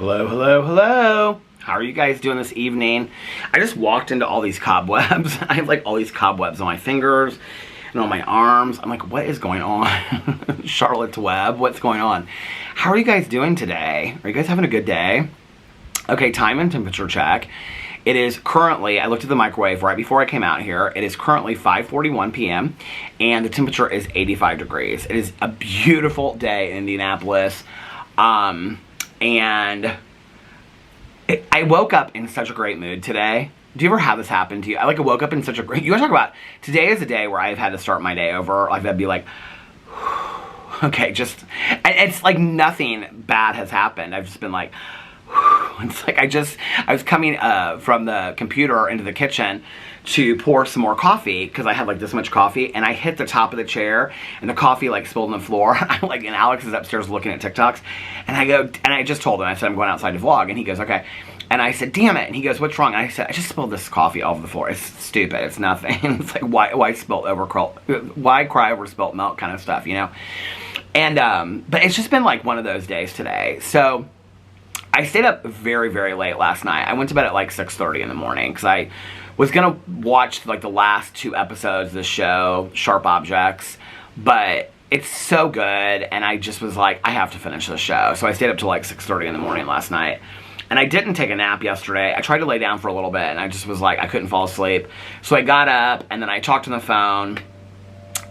Hello, hello, hello. How are you guys doing this evening? I just walked into all these cobwebs. I have like all these cobwebs on my fingers and on my arms. I'm like, what is going on? Charlotte's Web, what's going on? How are you guys doing today? Are you guys having a good day? Okay, time and temperature check. It is currently, I looked at the microwave right before I came out here. It is currently 5:41 p.m. and the temperature is 85 degrees. It is a beautiful day in Indianapolis. And I woke up in such a great mood today. Do you ever have this happen to you? I woke up in such a great, you want to talk about, today is a day where I've had to start my day over. I've had to be like, okay, just, it's like nothing bad has happened. I've just been like, it's like I was coming from the computer into the kitchen to pour some more coffee because I had like this much coffee, and I hit the top of the chair and the coffee like spilled on the floor. And Alex is upstairs looking at TikToks, and I just told him, I said, I'm going outside to vlog, and he goes, okay. And I said, damn it. And he goes, what's wrong? And I said, I just spilled this coffee all over the floor. It's stupid. It's nothing. It's like, why cry over spilt milk kind of stuff, you know? And, but it's just been like one of those days today. So I stayed up very, very late last night. I went to bed at like 6:30 in the morning because I was going to watch like the last 2 episodes of the show, Sharp Objects, but it's so good, and I just was like, I have to finish the show. So I stayed up till like 6:30 in the morning last night. And I didn't take a nap yesterday. I tried to lay down for a little bit, and I just was like, I couldn't fall asleep. So I got up, and then I talked on the phone,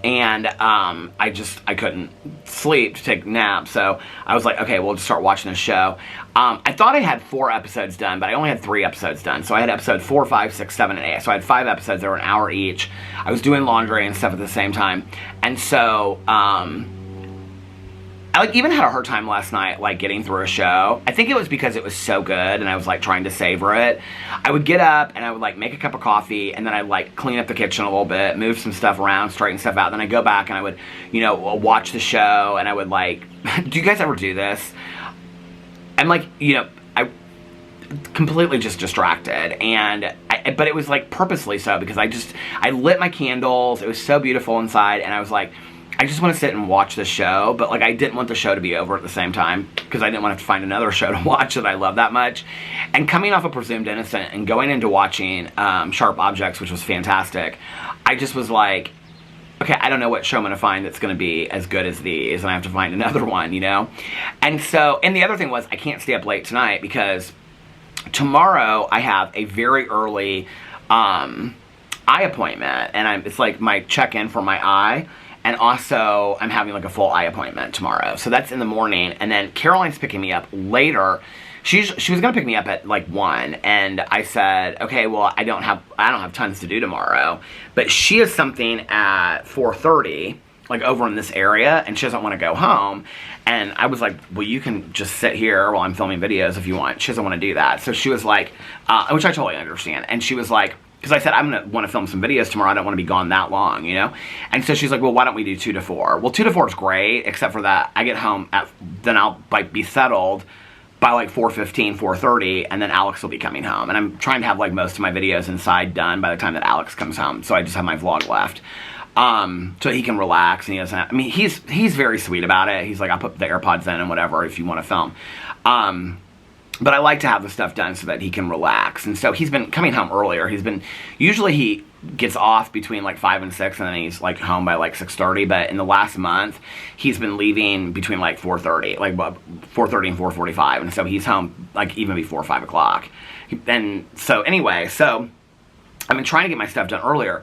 and I couldn't sleep to take a nap. So I was like, okay, we'll just start watching the show. I thought I had 4 episodes done, but I only had 3 episodes done. So I had episode 4, 5, 6, 7, and 8. So I had 5 episodes that were an hour each. I was doing laundry and stuff at the same time. And so, I even had a hard time last night, getting through a show. I think it was because it was so good, and I was, trying to savor it. I would get up, and I would, make a cup of coffee, and then I'd, clean up the kitchen a little bit, move some stuff around, straighten stuff out. Then I'd go back, and I would, watch the show, and I would, do you guys ever do this? I'm, I completely just distracted, and but it was, purposely so, because I lit my candles. It was so beautiful inside, and I was like, I just want to sit and watch the show, but I didn't want the show to be over at the same time because I didn't want to have to find another show to watch that I love that much. And coming off of Presumed Innocent and going into watching Sharp Objects, which was fantastic, I just was like, okay, I don't know what show I'm going to find that's going to be as good as these, and I have to find another one, you know? And so, and the other thing was, I can't stay up late tonight because tomorrow I have a very early eye appointment, and it's my check-in for my eye. And also, I'm having a full eye appointment tomorrow. So that's in the morning. And then Caroline's picking me up later. She was gonna pick me up at 1, and I said, okay, well, I don't have tons to do tomorrow. But she has something at 4:30, over in this area, and she doesn't want to go home. And I was like, well, you can just sit here while I'm filming videos if you want. She doesn't want to do that. So she was like, which I totally understand. And she was like, because I said, I'm going to want to film some videos tomorrow. I don't want to be gone that long, you know? And so she's like, well, why don't we do 2 to 4? Well, 2 to 4 is great, except for that I get home then I'll be settled by 4:15, 4:30, and then Alex will be coming home. And I'm trying to have most of my videos inside done by the time that Alex comes home. So I just have my vlog left. So he can relax, and he doesn't have, he's very sweet about it. He's like, I'll put the AirPods in and whatever if you want to film. But I like to have the stuff done so that he can relax. And so he's been coming home earlier. Usually he gets off between 5 and 6, and then he's home by 6:30. But in the last month, he's been leaving between 4:30, 4:30 and 4:45. And so he's home even before 5 o'clock. And so anyway, so I've been trying to get my stuff done earlier.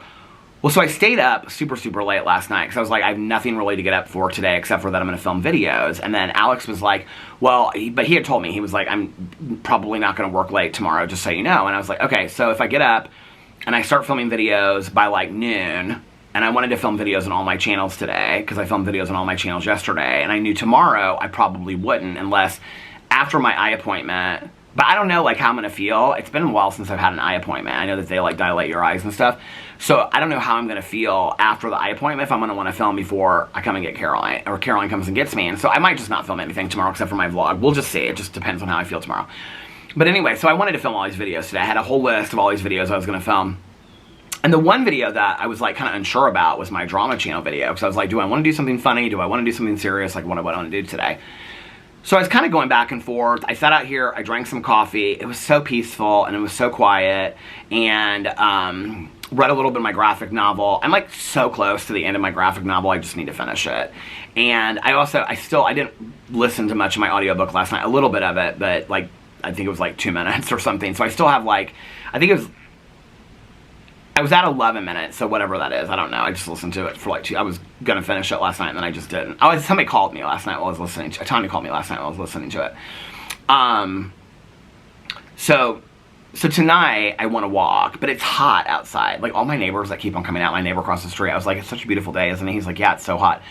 Well, so I stayed up super, super late last night because I was like, I have nothing really to get up for today except for that I'm going to film videos. And then Alex was like, well, but he had told me, he was like, I'm probably not going to work late tomorrow, just so you know. And I was like, okay, so if I get up and I start filming videos by noon, and I wanted to film videos on all my channels today because I filmed videos on all my channels yesterday, and I knew tomorrow I probably wouldn't unless after my eye appointment. But I don't know how I'm going to feel. It's been a while since I've had an eye appointment. I know that they dilate your eyes and stuff. So I don't know how I'm going to feel after the eye appointment, if I'm going to want to film before I come and get Caroline, or Caroline comes and gets me. And so I might just not film anything tomorrow except for my vlog. We'll just see. It just depends on how I feel tomorrow. But anyway, so I wanted to film all these videos today. I had a whole list of all these videos I was going to film. And the one video that I was kind of unsure about was my drama channel video. Because I was like, do I want to do something funny? Do I want to do something serious? What do I want to do today? So I was kind of going back and forth. I sat out here, I drank some coffee. It was so peaceful and it was so quiet, and read a little bit of my graphic novel. I'm like so close to the end of my graphic novel, I just need to finish it. And I didn't listen to much of my audiobook last night, a little bit of it, but like, I think it was like 2 minutes or something. So I still have like, I was at 11 minutes, so whatever that is, I don't know. I just listened to it for like 2. I was gonna finish it last night, and then I just didn't. Somebody called me last night while I was listening to it. Tanya called me last night while I was listening to it. So tonight I want to walk, but it's hot outside. Like all my neighbors that keep on coming out, my neighbor across the street, I was like, it's such a beautiful day, isn't it? He's like, yeah, it's so hot.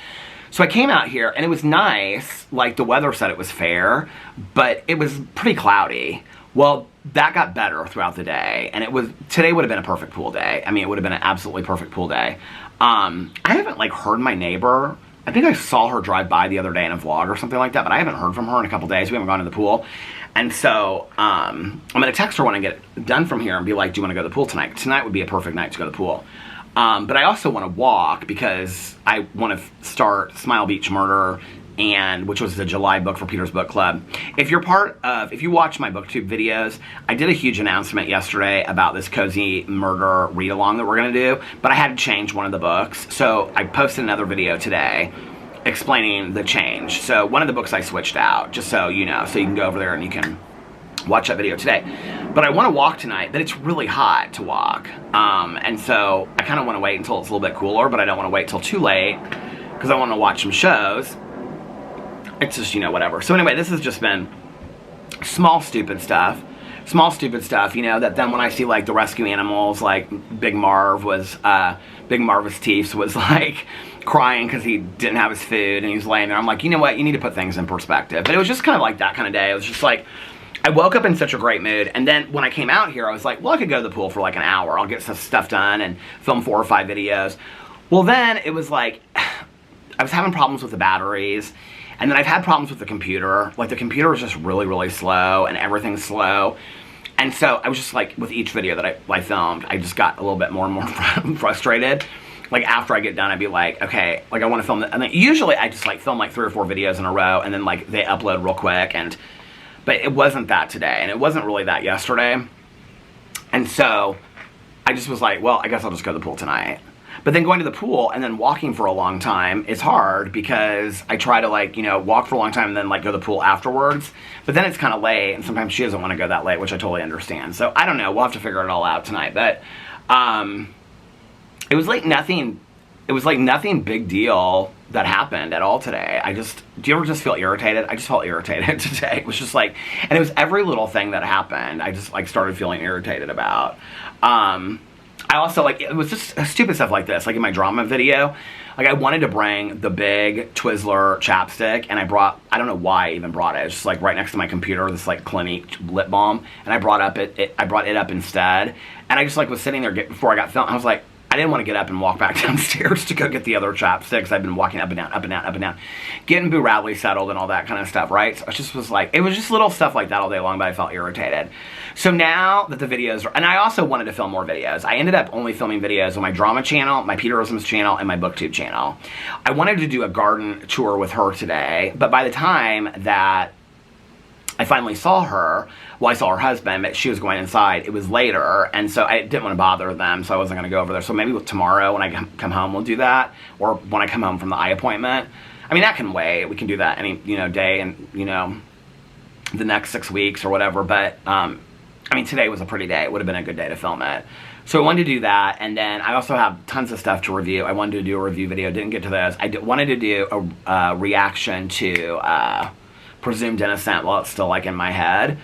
So I came out here, and it was nice. Like the weather said it was fair, but it was pretty cloudy. Well, that got better throughout the day, and today would have been a perfect pool day. I mean, it would have been an absolutely perfect pool day. I haven't like heard my neighbor. I think I saw her drive by the other day in a vlog or something like that, but I haven't heard from her in a couple days. We haven't gone to the pool. And so I'm going to text her when I get done from here and be like, do you want to go to the pool tonight? Tonight would be a perfect night to go to the pool. But I also want to walk because I want to start Smile Beach Murder, which was the July book for Peter's Book Club. If you watch my BookTube videos, I did a huge announcement yesterday about this cozy murder read-along that we're going to do, but I had to change one of the books. So I posted another video today explaining the change. So one of the books I switched out, just so you know, so you can go over there and you can watch that video today. But I want to walk tonight, but it's really hot to walk. And so I kind of want to wait until it's a little bit cooler, but I don't want to wait till too late because I want to watch some shows. It's just, whatever. So anyway, this has just been small stupid stuff, that then when I see like the rescue animals, like Big Marv's Teeth was like crying because he didn't have his food and he was laying there. I'm like, you know what, you need to put things in perspective. But it was just kind of like that kind of day. It was just like, I woke up in such a great mood, and then when I came out here, I was like, well, I could go to the pool for like an hour. I'll get some stuff done and film 4 or 5 videos. Well, then it was like, I was having problems with the batteries. And then I've had problems with the computer. Like the computer is just really, really slow and everything's slow. And so I was just like, with each video that I filmed, I just got a little bit more and more frustrated. Like after I get done, I'd be like, okay, like I want to film it. And then usually I just like film like 3 or 4 videos in a row and then like they upload real quick. But it wasn't that today, and it wasn't really that yesterday. And so I just was like, well, I guess I'll just go to the pool tonight. But then going to the pool and then walking for a long time is hard because I try to like, walk for a long time and then like go to the pool afterwards. But then it's kind of late, and sometimes she doesn't want to go that late, which I totally understand. So I don't know. We'll have to figure it all out tonight. But it was like nothing big deal that happened at all today. Do you ever just feel irritated? I just felt irritated today. It was just like, and it was every little thing that happened, I just like started feeling irritated about. I also, like, it was just stupid stuff like this. Like in my drama video, like I wanted to bring the big Twizzler chapstick, and I don't know why I even brought it. It's just like right next to my computer, this like Clinique lip balm, and I brought it up instead. And I just like was sitting there before I got filmed. I was like, I didn't want to get up and walk back downstairs to go get the other chapsticks. I've been walking up and down, up and down, up and down, getting Boo Radley settled and all that kind of stuff, right? So it was just little stuff like that all day long, but I felt irritated. So now that the videos and I also wanted to film more videos. I ended up only filming videos on my drama channel, my Peterisms channel, and my BookTube channel. I wanted to do a garden tour with her today, but by the time that I finally saw her, I saw her husband, but she was going inside. It was later, and so I didn't want to bother them, so I wasn't going to go over there. So maybe tomorrow when I come home, we'll do that, or when I come home from the eye appointment. I mean, that can wait. We can do that any, day and, the next 6 weeks or whatever, but, I mean, today was a pretty day. It would have been a good day to film it. So I wanted to do that, and then I also have tons of stuff to review. I wanted to do a review video, didn't get to those. I wanted to do a reaction to, Presumed Innocent while it's still like in my head,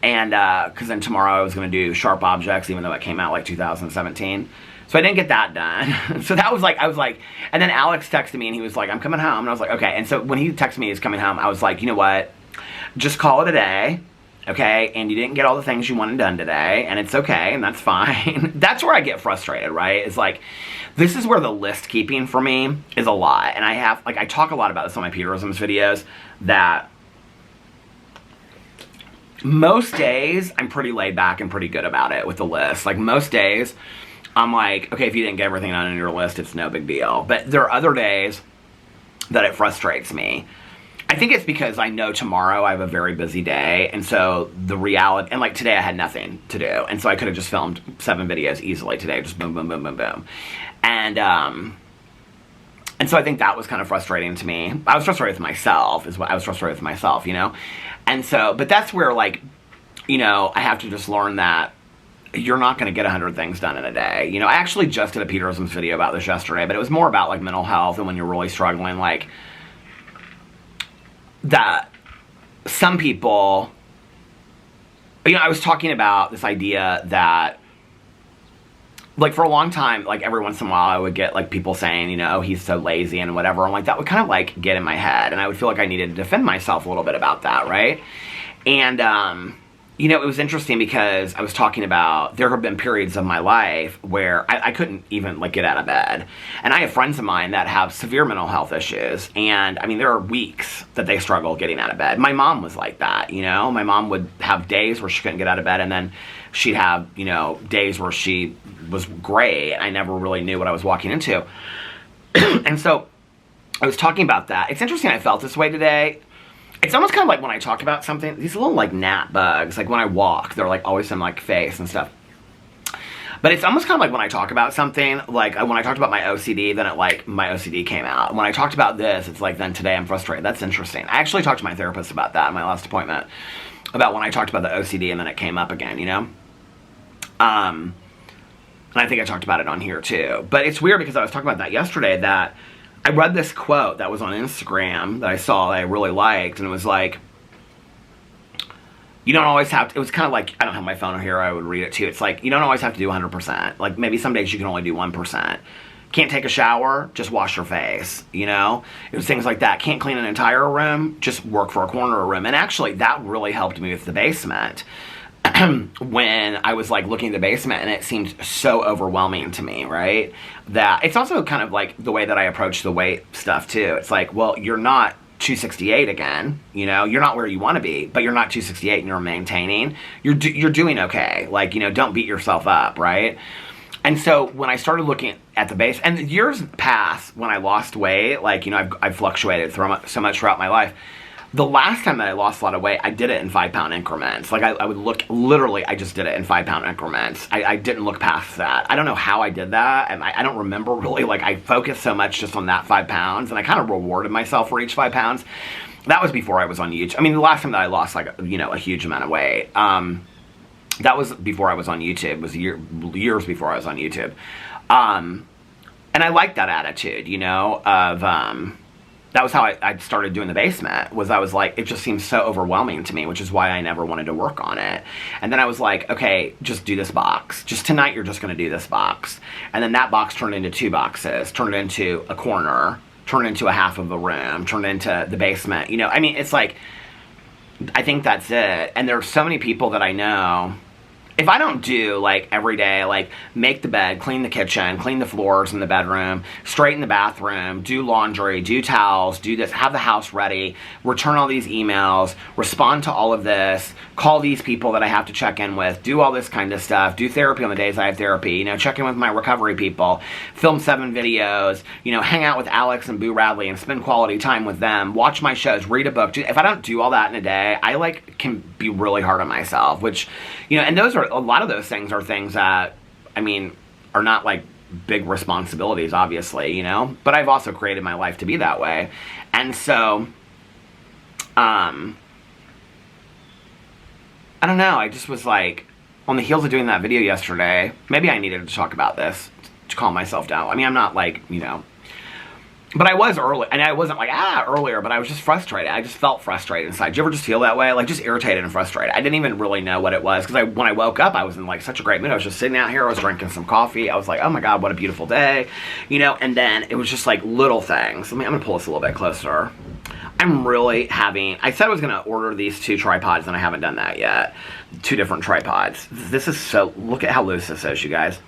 and because then tomorrow I was going to do Sharp Objects, even though it came out like 2017, so I didn't get that done. So that was like, I was like, and then Alex texted me and he was like, I'm coming home, and I was like, okay. And so when he texted me he's coming home, I was like, you know what, just call it a day, okay? And you didn't get all the things you wanted done today, and it's okay, and that's fine. That's where I get frustrated, right? It's like, this is where the list keeping for me is a lot, and I talk a lot about this on my Peterisms videos, that most days, I'm pretty laid back and pretty good about it with the list. Like, most days, I'm like, okay, if you didn't get everything on your list, it's no big deal. But there are other days that it frustrates me. I think it's because I know tomorrow I have a very busy day, and so the reality, and like today I had nothing to do, and so I could have just filmed 7 videos easily today, just boom, boom, boom, boom, boom. And so I think that was kind of frustrating to me. I was frustrated with myself, you know? And so, but that's where, like, you know, I have to just learn that you're not going to get 100 things done in a day. You know, I actually just did a Peterisms video about this yesterday, but it was more about, like, mental health and when you're really struggling, like, that some people, you know, I was talking about this idea that, like, for a long time, like, every once in a while I would get, like, people saying, you know, oh, he's so lazy and whatever. And, like, that would kind of, like, get in my head. And I would feel like I needed to defend myself a little bit about that, right? And, you know, it was interesting because I was talking about, there have been periods of my life where I couldn't even, like, get out of bed. And I have friends of mine that have severe mental health issues. And, I mean, there are weeks that they struggle getting out of bed. My mom was like that, you know? My mom would have days where she couldn't get out of bed, and then she'd have, you know, days where she was great. I never really knew what I was walking into. And so I was talking about that. It's interesting I felt this way today. It's almost kind of like when I talk about something, these little, like, gnat bugs, like when I walk, they're, like, always in, like, face and stuff. But it's almost kind of like when I talk about something, like when I talked about my OCD, then it, like, my OCD came out. When I talked about this, it's like, then today I'm frustrated. That's interesting. I actually talked to my therapist about that in my last appointment, about when I talked about the OCD and then it came up again, you know? And I think I talked about it on here too. But it's weird because I was talking about that yesterday, that I read this quote that was on Instagram that I saw that I really liked, and it was like, you don't always have to, it was kind of like, I don't have my phone here, I would read it too. It's like, you don't always have to do 100%. Like, maybe some days you can only do 1%. Can't take a shower, just wash your face, you know? It was things like that. Can't clean an entire room, just work for a corner of a room. And actually, that really helped me with the basement. When I was, like, looking at the basement, and it seemed so overwhelming to me, right? That it's also kind of like the way that I approach the weight stuff too. It's like, well, you're not 268 again, you know, you're not where you want to be, but you're not 268 and you're maintaining. You're doing okay. Like, you know, don't beat yourself up, right? And so when I started looking at the base, and years past when I lost weight, like, you know, I've fluctuated so much throughout my life. The last time that I lost a lot of weight, I did it in 5-pound increments. Like, I would look, literally, I just did it in 5-pound increments. I didn't look past that. I don't know how I did that, and I don't remember really. Like, I focused so much just on that 5 pounds, and I kind of rewarded myself for each 5 pounds. That was before I was on YouTube. I mean, the last time that I lost, like, you know, a huge amount of weight, that was before I was on YouTube. It was years before I was on YouTube. And I liked that attitude, you know, of, that was how I started doing the basement, was I was like, it just seems so overwhelming to me, which is why I never wanted to work on it. And then I was like, okay, just do this box. Just tonight, you're just going to do this box. And then that box turned into 2 boxes, turned into a corner, turned into a half of a room, turned into the basement. You know, I mean, it's like, I think that's it. And there are so many people that I know, if I don't do, like, every day, like, make the bed, clean the kitchen, clean the floors in the bedroom, straighten the bathroom, do laundry, do towels, do this, have the house ready, return all these emails, respond to all of this, call these people that I have to check in with, do all this kind of stuff, do therapy on the days I have therapy, you know, check in with my recovery people, film 7 videos, you know, hang out with Alex and Boo Radley and spend quality time with them, watch my shows, read a book. If I don't do all that in a day, I, like, can be really hard on myself, which, you know, and those are, a lot of those things are things that, I mean, are not, like, big responsibilities, obviously, you know? But I've also created my life to be that way. And so, I don't know, I just was, like, on the heels of doing that video yesterday, maybe I needed to talk about this to calm myself down. I mean, I'm not, like, you know, but I was early, and I wasn't like, earlier, but I was just frustrated. I just felt frustrated inside. Do you ever just feel that way? Like, just irritated and frustrated. I didn't even really know what it was, because when I woke up, I was in, like, such a great mood. I was just sitting out here, I was drinking some coffee. I was like, oh my God, what a beautiful day. You know, and then it was just, like, little things. I'm gonna pull this a little bit closer. I'm really having, I said I was gonna order these 2 tripods, and I haven't done that yet. 2 different tripods. This is so, look at how loose this is, you guys.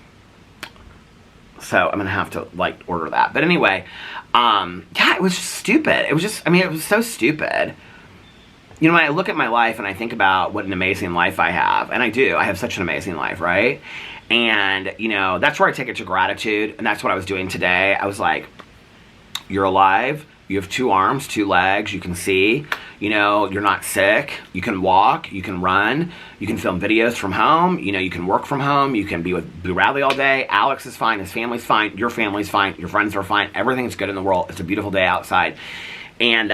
So I'm gonna have to, like, order that. But anyway, yeah, it was just stupid. It was just, I mean, it was so stupid. You know, when I look at my life and I think about what an amazing life I have, and I do, I have such an amazing life, right? And, you know, that's where I take it to gratitude, and that's what I was doing today. I was like, you're alive, You have 2 arms, 2 legs, you can see, you know, you're not sick, you can walk, you can run, you can film videos from home, you know, you can work from home, you can be with Boo Radley all day, Alex is fine, his family's fine, your family's fine, your friends are fine, everything's good in the world, it's a beautiful day outside. And,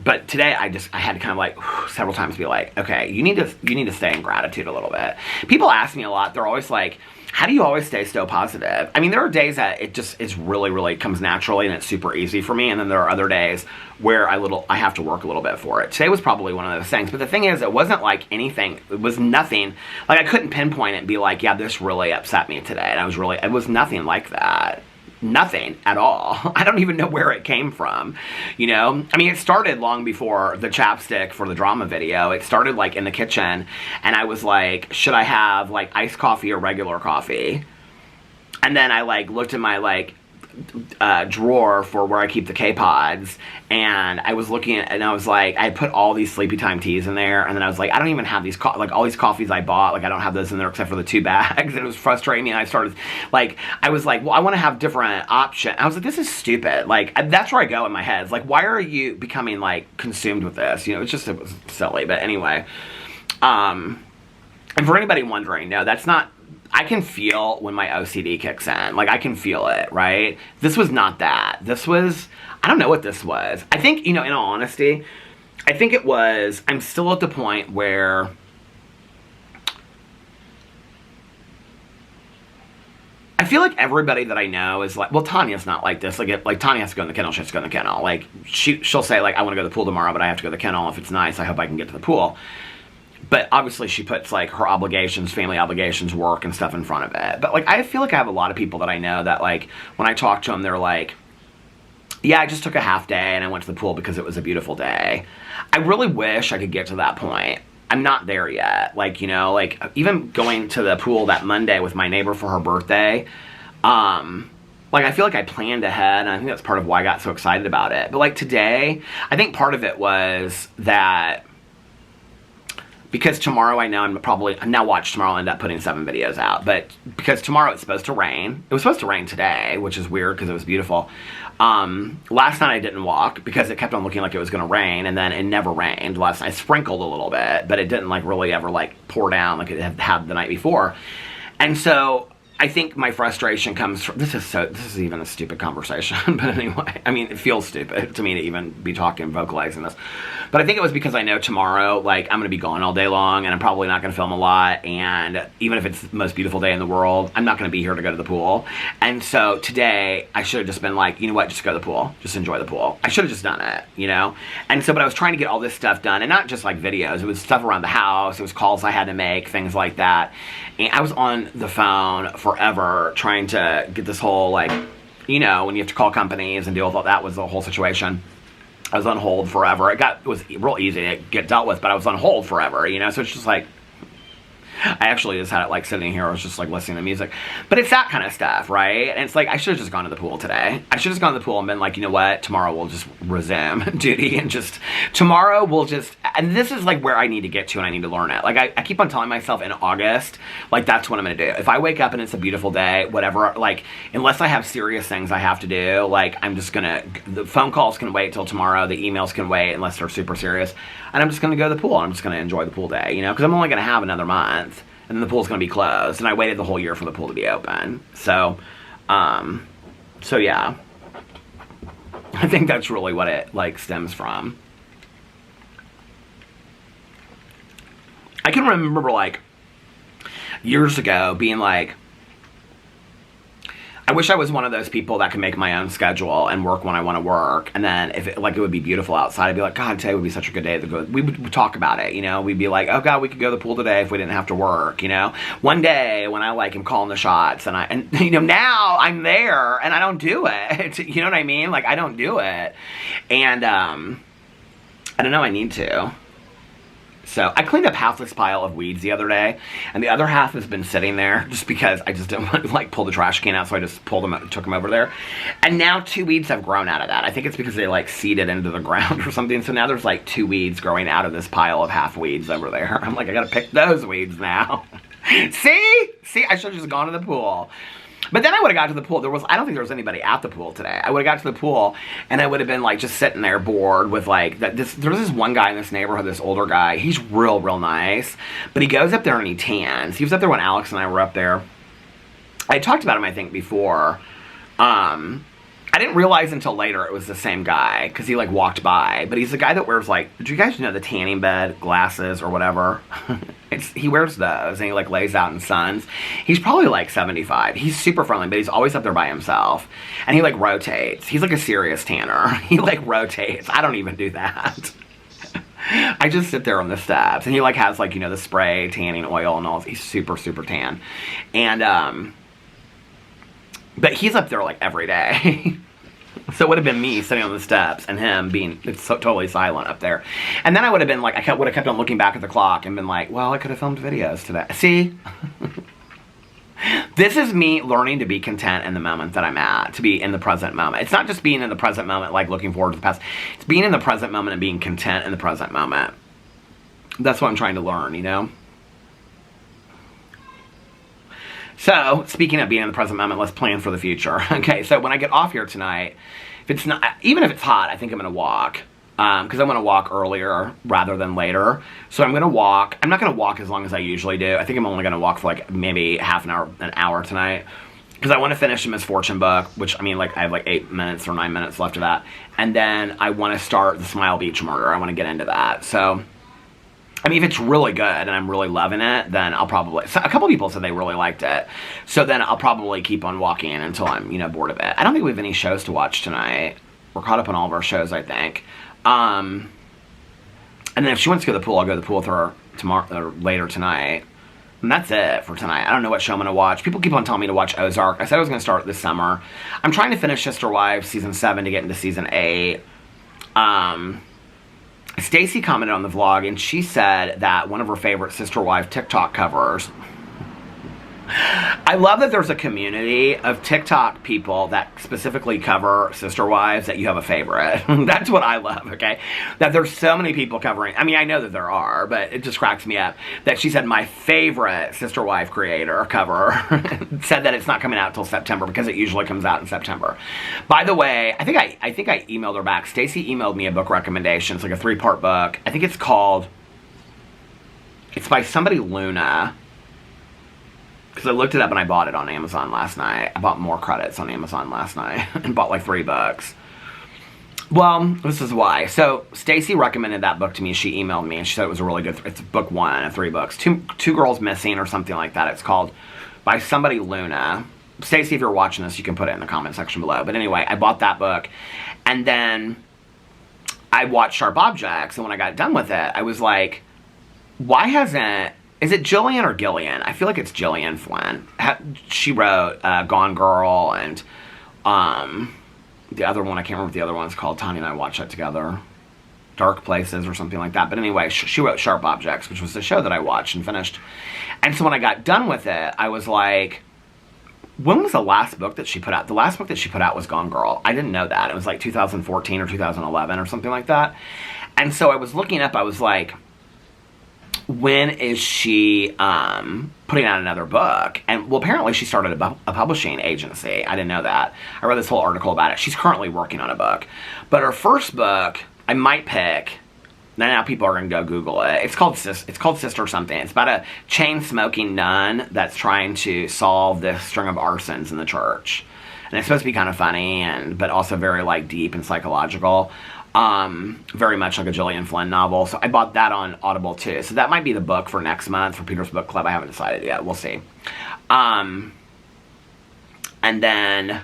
but today I had to kind of like, several times be like, okay, you need to stay in gratitude a little bit. People ask me a lot, they're always like, how do you always stay so positive? I mean, there are days that it's really, really comes naturally and it's super easy for me. And then there are other days where I have to work a little bit for it. Today was probably one of those things. But the thing is, it wasn't like anything. It was nothing. Like I couldn't pinpoint it and be like, yeah, this really upset me today. And it was nothing like that. Nothing at all. I don't even know where it came from, you know? I mean, it started long before the chapstick for the drama video. It started like in the kitchen, and I was like, should I have like iced coffee or regular coffee? And then I like looked at my like drawer for where I keep the K-Pods, and I was looking at, and I was like, I put all these Sleepy Time teas in there, and then I was like, I don't even have these, like all these coffees I bought, like I don't have those in there except for the 2 bags, and it was frustrating me, and I started, like, I was like, well, I want to have different options. I was like, this is stupid. Like, that's where I go in my head. It's like, why are you becoming, like, consumed with this? You know, it was silly, but anyway. And for anybody wondering, no, that's not, I can feel when my OCD kicks in. Like, I can feel it, right? This was not that. This was, I don't know what this was. I think, you know, in all honesty, I think it was, I'm still at the point where I feel like everybody that I know is like, well, Tanya's not like this. Like Tanya has to go in the kennel, she has to go in the kennel. Like, she'll say, like, I want to go to the pool tomorrow, but I have to go to the kennel. If it's nice, I hope I can get to the pool. But obviously she puts, like, her obligations, family obligations, work and stuff in front of it. But, like, I feel like I have a lot of people that I know that, like, when I talk to them, they're like, yeah, I just took a half day and I went to the pool because it was a beautiful day. I really wish I could get to that point. I'm not there yet. Like, you know, like, even going to the pool that Monday with my neighbor for her birthday, like, I feel like I planned ahead, and I think that's part of why I got so excited about it. But, like, today, I think part of it was that because tomorrow I know now watch, tomorrow I'll end up putting 7 videos out, but because tomorrow it's supposed to rain. It was supposed to rain today, which is weird because it was beautiful. Last night I didn't walk because it kept on looking like it was going to rain, and then it never rained last night. I sprinkled a little bit, but it didn't like really ever like pour down like it had the night before. And so I think my frustration comes from, this is even a stupid conversation, but anyway, I mean, it feels stupid to me to even be talking, vocalizing this. But I think it was because I know tomorrow, like, I'm going to be gone all day long, and I'm probably not going to film a lot, and even if it's the most beautiful day in the world, I'm not going to be here to go to the pool. And so today, I should have just been like, you know what, just go to the pool. Just enjoy the pool. I should have just done it, you know? And so, but I was trying to get all this stuff done, and not just like videos. It was stuff around the house. It was calls I had to make, things like that. And I was on the phone forever trying to get this whole, like, you know, when you have to call companies and deal with all that, was the whole situation. I was on hold forever. It was real easy to get dealt with, but I was on hold forever, you know? So it's just like, I actually just had it like sitting here. I was just like listening to music. But it's that kind of stuff, right? And it's like, I should have just gone to the pool today. I should have just gone to the pool and been like, you know what? Tomorrow we'll just resume duty and just, tomorrow we'll just, and this is like where I need to get to and I need to learn it. Like I keep on telling myself in August, like that's what I'm going to do. If I wake up and it's a beautiful day, whatever, like unless I have serious things I have to do, like I'm just going to, the phone calls can wait till tomorrow. The emails can wait unless they're super serious. And I'm just going to go to the pool and I'm just going to enjoy the pool day, you know, because I'm only going to have another month. And then the pool's going to be closed. And I waited the whole year for the pool to be open. So, so yeah. I think that's really what it, like, stems from. I can remember, like, years ago being like, I wish I was one of those people that can make my own schedule and work when I want to work. And then if it, like, it would be beautiful outside, I'd be like, God, today would be such a good day to go. We would talk about it, you know. We'd be like, oh God, we could go to the pool today if we didn't have to work, you know. One day when I like am calling the shots and you know, now I'm there and I don't do it. You know what I mean? Like I don't do it. And I don't know, I need to. So I cleaned up half this pile of weeds the other day, and the other half has been sitting there just because I just didn't want to like pull the trash can out, so I just pulled them, took them over there. And now 2 weeds have grown out of that. I think it's because they like seeded into the ground or something. So now there's like 2 weeds growing out of this pile of half weeds over there. I'm like, I gotta pick those weeds now. See, I should have just gone to the pool. But then I would have got to the pool. I don't think there was anybody at the pool today. I would have got to the pool, and I would have been like just sitting there bored with like there's this one guy in this neighborhood, this older guy. He's real nice, but he goes up there and he tans. He was up there when Alex and I were up there. I talked about him, I think, before. I didn't realize until later it was the same guy, because he like walked by. But he's the guy that wears like, do you guys know the tanning bed glasses or whatever? He wears those, and he like lays out in suns. He's probably like 75. He's super friendly, but he's always up there by himself. And he like rotates. He's like a serious tanner. He like rotates. I don't even do that. I just sit there on the steps, and he like has like, you know, the spray tanning oil and all. He's super tan. And but he's up there like every day. So it would have been me sitting on the steps and him being totally silent up there. And then I would have been like, would have kept on looking back at the clock and been like, well, I could have filmed videos today. See? This is me learning to be content in the moment that I'm at, to be in the present moment. It's not just being in the present moment, like looking forward to the past. It's being in the present moment and being content in the present moment. That's what I'm trying to learn, you know? So, speaking of being in the present moment, let's plan for the future. Okay, so when I get off here tonight, if it's not, even if it's hot, I think I'm going to walk. Because I'm going to walk earlier rather than later. So I'm going to walk. I'm not going to walk as long as I usually do. I think I'm only going to walk for like maybe half an hour tonight. Because I want to finish the Misfortune book, which, I mean, like, I have like 8 minutes or 9 minutes left of that. And then I want to start the Smile Beach Murder. I want to get into that. So, I mean, if it's really good and I'm really loving it, then I'll probably... So a couple people said they really liked it. So then I'll probably keep on walking until I'm, you know, bored of it. I don't think we have any shows to watch tonight. We're caught up on all of our shows, I think. And then if she wants to go to the pool, I'll go to the pool with her tomorrow or later tonight. And that's it for tonight. I don't know what show I'm going to watch. People keep on telling me to watch Ozark. I said I was going to start this summer. I'm trying to finish Sister Wives season 7 to get into season 8. Stacy commented on the vlog, and she said that one of her favorite Sister Wife TikTok covers... I love that there's a community of TikTok people that specifically cover Sister Wives that you have a favorite. That's what I love, okay? That there's so many people covering. I mean, I know that there are, but it just cracks me up. That she said my favorite Sister Wife creator cover said that it's not coming out till September because it usually comes out in September. By the way, I think I emailed her back. Stacy emailed me a book recommendation. It's like a 3-part book. I think it's called... It's by somebody Luna. Because I looked it up and I bought it on Amazon last night. I bought more credits on Amazon last night and bought like 3 books. Well, this is why. So, Stacy recommended that book to me. She emailed me and she said it was a really good... It's book 1 of 3 books. Two Girls Missing or something like that. It's called by somebody Luna. Stacy, if you're watching this, you can put it in the comment section below. But anyway, I bought that book. And then I watched Sharp Objects. And when I got done with it, I was like, why hasn't... Is it Jillian or Gillian? I feel like it's Gillian Flynn. She wrote Gone Girl and the other one, I can't remember what the other one's called. Tanya and I watched that together. Dark Places or something like that. But anyway, she wrote Sharp Objects, which was the show that I watched and finished. And so when I got done with it, I was like, when was the last book that she put out? The last book that she put out was Gone Girl. I didn't know that. It was like 2014 or 2011 or something like that. And so I was looking up, I was like... when is she putting out another book? And, well, apparently she started a publishing agency. I didn't know that. I read this whole article about it. She's currently working on a book. But her first book, I might pick. Now people are going to go Google it. It's called Sister something. It's about a chain-smoking nun that's trying to solve this string of arsons in the church. And it's supposed to be kind of funny, but also very, like, deep and psychological. Very much like a Gillian Flynn novel. So I bought that on Audible too. So that might be the book for next month for Peter's Book Club. I haven't decided yet. We'll see. And then...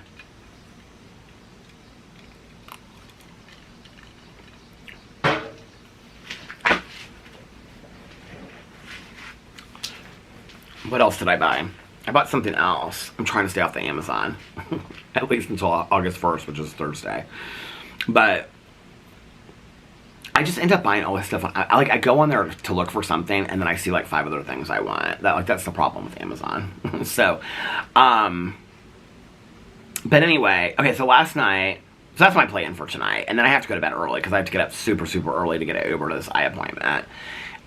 what else did I buy? I bought something else. I'm trying to stay off the Amazon. At least until August 1st, which is Thursday. But... I just end up buying all this stuff. I go on there to look for something, and then I see like 5 other things I want. That's the problem with Amazon. So, but anyway, okay. So last night, so that's my plan for tonight, and then I have to go to bed early because I have to get up super early to get an Uber to this eye appointment,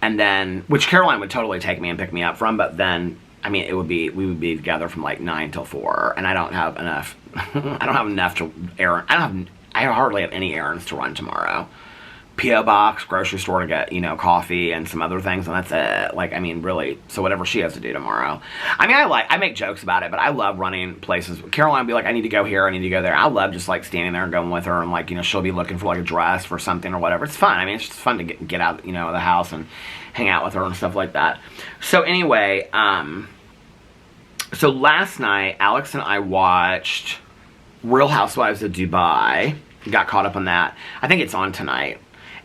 and then which Caroline would totally take me and pick me up from, but then I mean, we would be together from like 9 till 4, and I don't have enough. I don't have enough to I hardly have any errands to run tomorrow. P.O. box, grocery store to get, you know, coffee and some other things, and that's it. Like, I mean, really, so whatever she has to do tomorrow. I mean, I make jokes about it, but I love running places. Caroline would be like, I need to go here, I need to go there. I love just, like, standing there and going with her, and, like, you know, she'll be looking for, like, a dress for something or whatever. It's fun. I mean, it's just fun to get out, you know, of the house and hang out with her and stuff like that. So, anyway, so last night, Alex and I watched Real Housewives of Dubai. Got caught up on that. I think it's on tonight.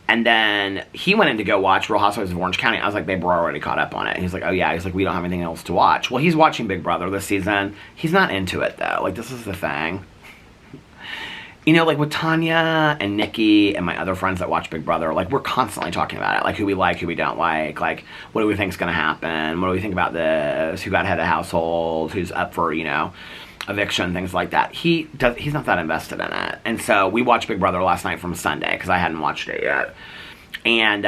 And then he went in to go watch Real Housewives of Orange County. I was like, babe, we're already caught up on it. And he's like, oh yeah. He's like, we don't have anything else to watch. Well, he's watching Big Brother this season. He's not into it though. Like, this is the thing. You know, like with Tanya and Nikki and my other friends that watch Big Brother, like, we're constantly talking about it. Like, who we like, who we don't like what do we think is going to happen? What do we think about this? Who got head of household? Who's up for, you know, eviction, things like that. He's not that invested in it. And so we watched Big Brother last night from Sunday because I hadn't watched it yet. And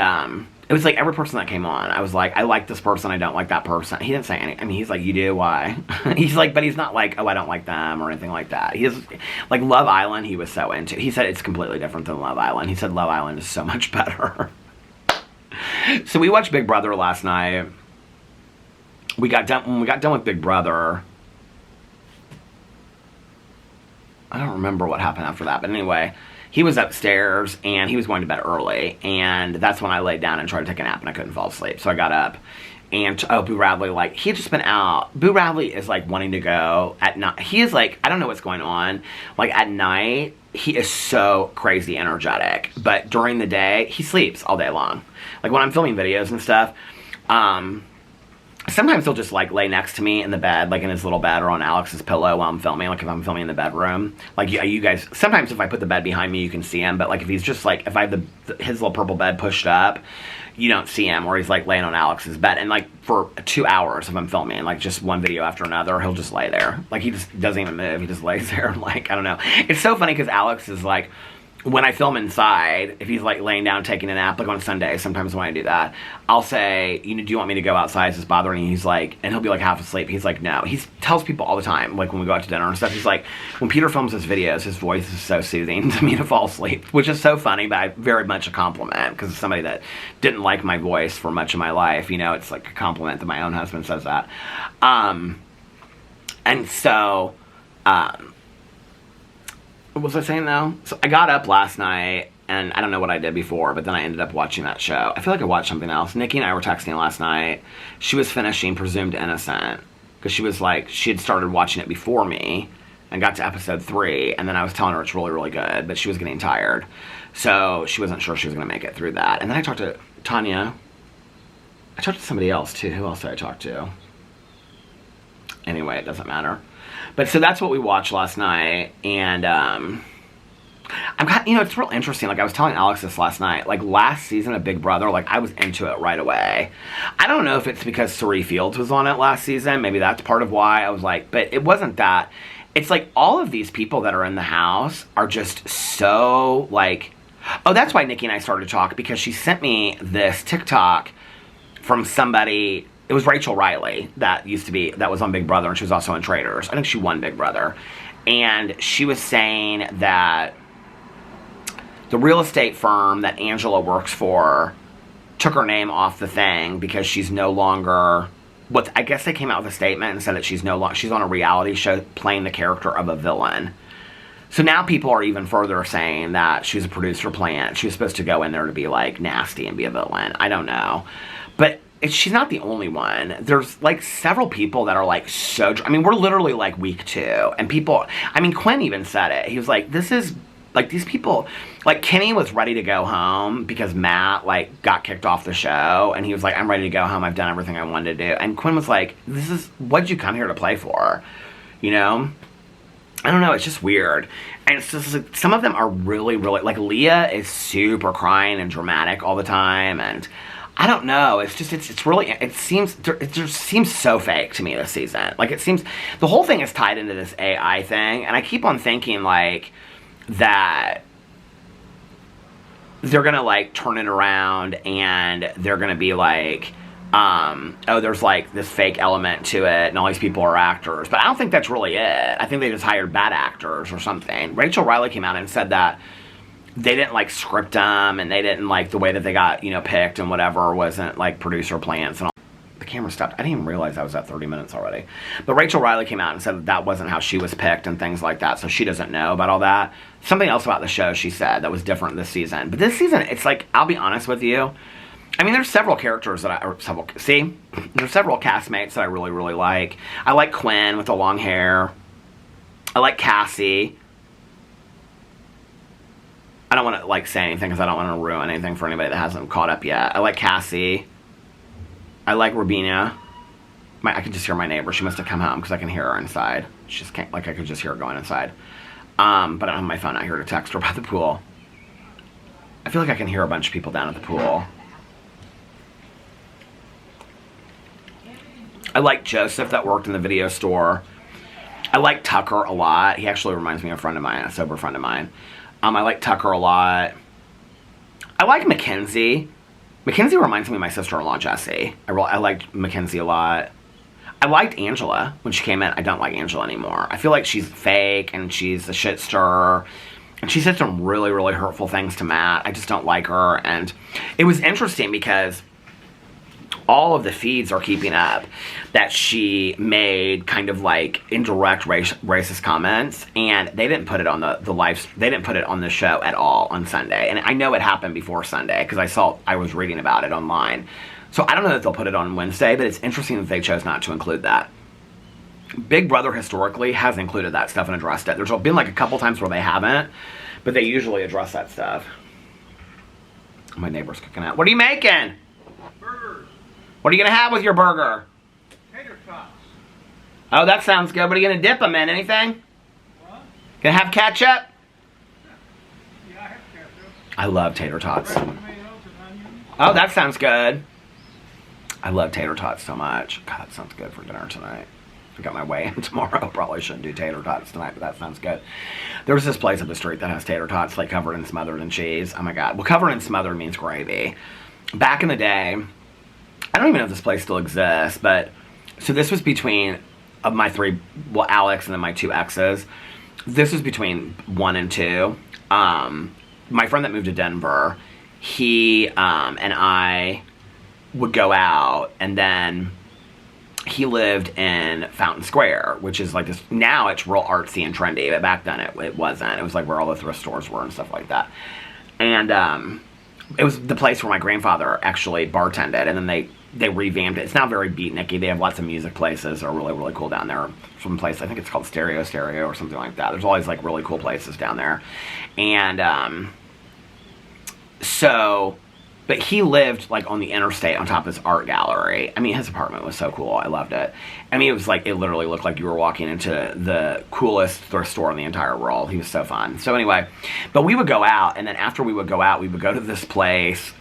it was like every person that came on, I was like, I like this person, I don't like that person. He didn't say anything. I mean, he's like, you do? Why? He's like, but he's not like, oh, I don't like them or anything like that. He is like Love Island, he was so into. He said it's completely different than Love Island. He said Love Island is so much better. So we watched Big Brother last night. When we got done with Big Brother, I don't remember what happened after that, but anyway, he was upstairs and he was going to bed early, and that's when I laid down and tried to take a nap and I couldn't fall asleep. So I got up and, Boo Radley, like, he had just been out. Boo Radley is like wanting to go at night. He is like, I don't know what's going on. Like at night, he is so crazy energetic, but during the day, he sleeps all day long. Like when I'm filming videos and stuff, sometimes he'll just like lay next to me in the bed, like in his little bed or on Alex's pillow while I'm filming, like if I'm filming in the bedroom. Like you guys, sometimes if I put the bed behind me, you can see him, but like if he's just like, if I have his little purple bed pushed up, you don't see him, or he's like laying on Alex's bed. And like for 2 hours if I'm filming, like just one video after another, he'll just lay there. Like he just doesn't even move, he just lays there. Like, I don't know. It's so funny because Alex is like, when I film inside, if he's like laying down taking a nap, like on Sunday, sometimes when I do that, I'll say, you know, do you want me to go outside? Is this bothering you? He's like, and he'll be like half asleep. He's like, no. He tells people all the time, like when we go out to dinner and stuff, he's like, when Peter films his videos, his voice is so soothing to me to fall asleep, which is so funny, but very much a compliment because it's somebody that didn't like my voice for much of my life. You know, it's like a compliment that my own husband says that. And so, what was I saying though? So I got up last night, and I don't know what I did before, but then I ended up watching that show. I feel like I watched something else. Nikki and I were texting last night. She was finishing Presumed Innocent, because she was like, she had started watching it before me, and got to episode 3, and then I was telling her it's really, really good, but she was getting tired. So she wasn't sure she was going to make it through that. And then I talked to Tanya. I talked to somebody else too. Who else did I talk to? Anyway, it doesn't matter. But so that's what we watched last night, and you know, it's real interesting. Like I was telling Alex this last night, like last season of Big Brother, like I was into it right away. I don't know if it's because Sari Fields was on it last season. Maybe that's part of why I was like, but it wasn't that. It's like all of these people that are in the house are just so like, oh, that's why Nikki and I started to talk, because she sent me this TikTok from somebody. It was Rachel Riley that was on Big Brother, and she was also on Traitors. I think she won Big Brother. And she was saying that the real estate firm that Angela works for took her name off the thing because she's no longer, I guess they came out with a statement and said that she's on a reality show playing the character of a villain. So now people are even further saying that she's a producer plant. She was supposed to go in there to be like nasty and be a villain. I don't know. But she's not the only one. There's like several people that are like so, I mean, we're literally like week 2, and people, I mean, Quinn even said it. He was like, this is like, these people, like Kenny was ready to go home because Matt like got kicked off the show, and he was like, I'm ready to go home. I've done everything I wanted to do. And Quinn was like, what'd you come here to play for? You know? I don't know, it's just weird. And it's just like, some of them are really, really, like Leah is super crying and dramatic all the time, and I don't know. It's just, it's really, it just seems so fake to me this season. Like it seems, the whole thing is tied into this AI thing, and I keep on thinking like that they're gonna like turn it around, and they're gonna be like, oh, there's like this fake element to it and all these people are actors. But I don't think that's really it. I think they just hired bad actors or something. Rachel Riley came out and said that they didn't like script them and they didn't like the way that they got, you know, picked and whatever wasn't like producer plans and all. The camera stopped. I didn't even realize I was at 30 minutes already. But Rachel Riley came out and said that wasn't how she was picked and things like that. So she doesn't know about all that. Something else about the show she said that was different this season. But this season, it's like, I'll be honest with you. I mean, there's several characters that there's several castmates that I really, really like. I like Quinn with the long hair. I like Cassie. I don't want to like say anything because I don't want to ruin anything for anybody that hasn't caught up yet. I like Cassie. I like Robina. I could just hear my neighbor. She must have come home because I can hear her inside. She just can't, like I could just hear her going inside. But I don't have my phone out here to text her about the pool. I feel like I can hear a bunch of people down at the pool. I like Joseph that worked in the video store. I like Tucker a lot. He actually reminds me of a friend of mine, a sober friend of mine. I like Tucker a lot. I like Mackenzie. Mackenzie reminds me of my sister-in-law, Jessie. I liked Mackenzie a lot. I liked Angela when she came in. I don't like Angela anymore. I feel like she's fake and she's a shit stirrer. And she said some really, really hurtful things to Matt. I just don't like her. And it was interesting because all of the feeds are keeping up that she made kind of like indirect racist comments, and they didn't put it on they didn't put it on the show at all on Sunday. And I know it happened before Sunday because I was reading about it online. So I don't know that they'll put it on Wednesday, but it's interesting that they chose not to include that. Big Brother historically has included that stuff and addressed it. There's been like a couple times where they haven't, but they usually address that stuff. My neighbor's cooking out. What are you making? What are you going to have with your burger? Tater tots. Oh, that sounds good. What are you going to dip them in? Anything? What? Going to have ketchup? Yeah, I have ketchup. I love tater tots. Fresh tomatoes and onions. Oh, that sounds good. I love tater tots so much. God, that sounds good for dinner tonight. I got my weigh-in tomorrow. Probably shouldn't do tater tots tonight, but that sounds good. There's this place up the street that has tater tots, like covered and smothered in cheese. Oh my God. Well, covered and smothered means gravy. Back in the day, I don't even know if this place still exists, but so this was between my three, well, Alex and then my two exes. This was between 1 and 2. My friend that moved to Denver, he and I would go out, and then he lived in Fountain Square, which is like this, now it's real artsy and trendy, but back then it wasn't. It was like where all the thrift stores were and stuff like that. And it was the place where my grandfather actually bartended, and then they revamped it. It's now very beatniky. They have lots of music places that are really, really cool down there. Some place, I think it's called Stereo or something like that. There's always like really cool places down there. And but he lived like on the interstate on top of his art gallery. I mean, his apartment was so cool. I loved it. I mean, it was like, it literally looked like you were walking into the coolest thrift store in the entire world. He was so fun. So anyway, but we would go out, and then after we would go out, we would go to this place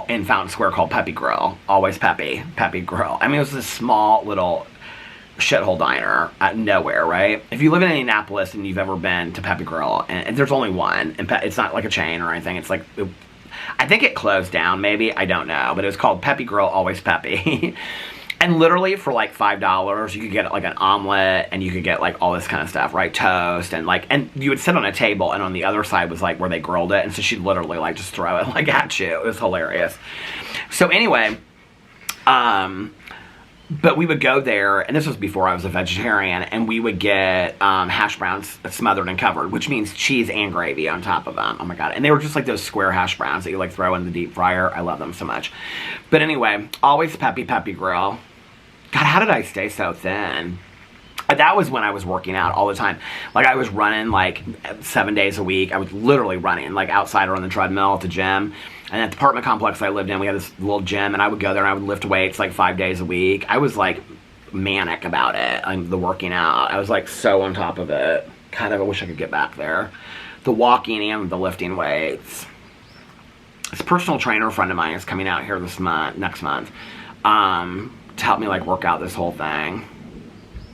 in Fountain Square called Peppy Grill. Always Peppy Grill. I mean, it was this small little shithole diner at nowhere, right? If you live in Indianapolis and you've ever been to Peppy Grill, and there's only one, and it's not like a chain or anything. It's like, I think it closed down, maybe. I don't know. But it was called Peppy Grill, always Peppy. And literally for like $5, you could get like an omelet, and you could get like all this kind of stuff, right? Toast, and like, and you would sit on a table, and on the other side was like where they grilled it. And so she'd literally like just throw it like at you. It was hilarious. So anyway, but we would go there, and this was before I was a vegetarian, and we would get hash browns smothered and covered, which means cheese and gravy on top of them. Oh my God. And they were just like those square hash browns that you like throw in the deep fryer. I love them so much. But anyway, always Peppy Grill. God, how did I stay so thin? That was when I was working out all the time. Like, I was running like 7 days a week. I was literally running like outside or on the treadmill at the gym. And at the apartment complex I lived in, we had this little gym, and I would go there and I would lift weights like 5 days a week. I was like manic about it, the working out. I was like so on top of it. Kind of, I wish I could get back there. The walking and the lifting weights. This personal trainer friend of mine is coming out here next month, to help me like work out this whole thing.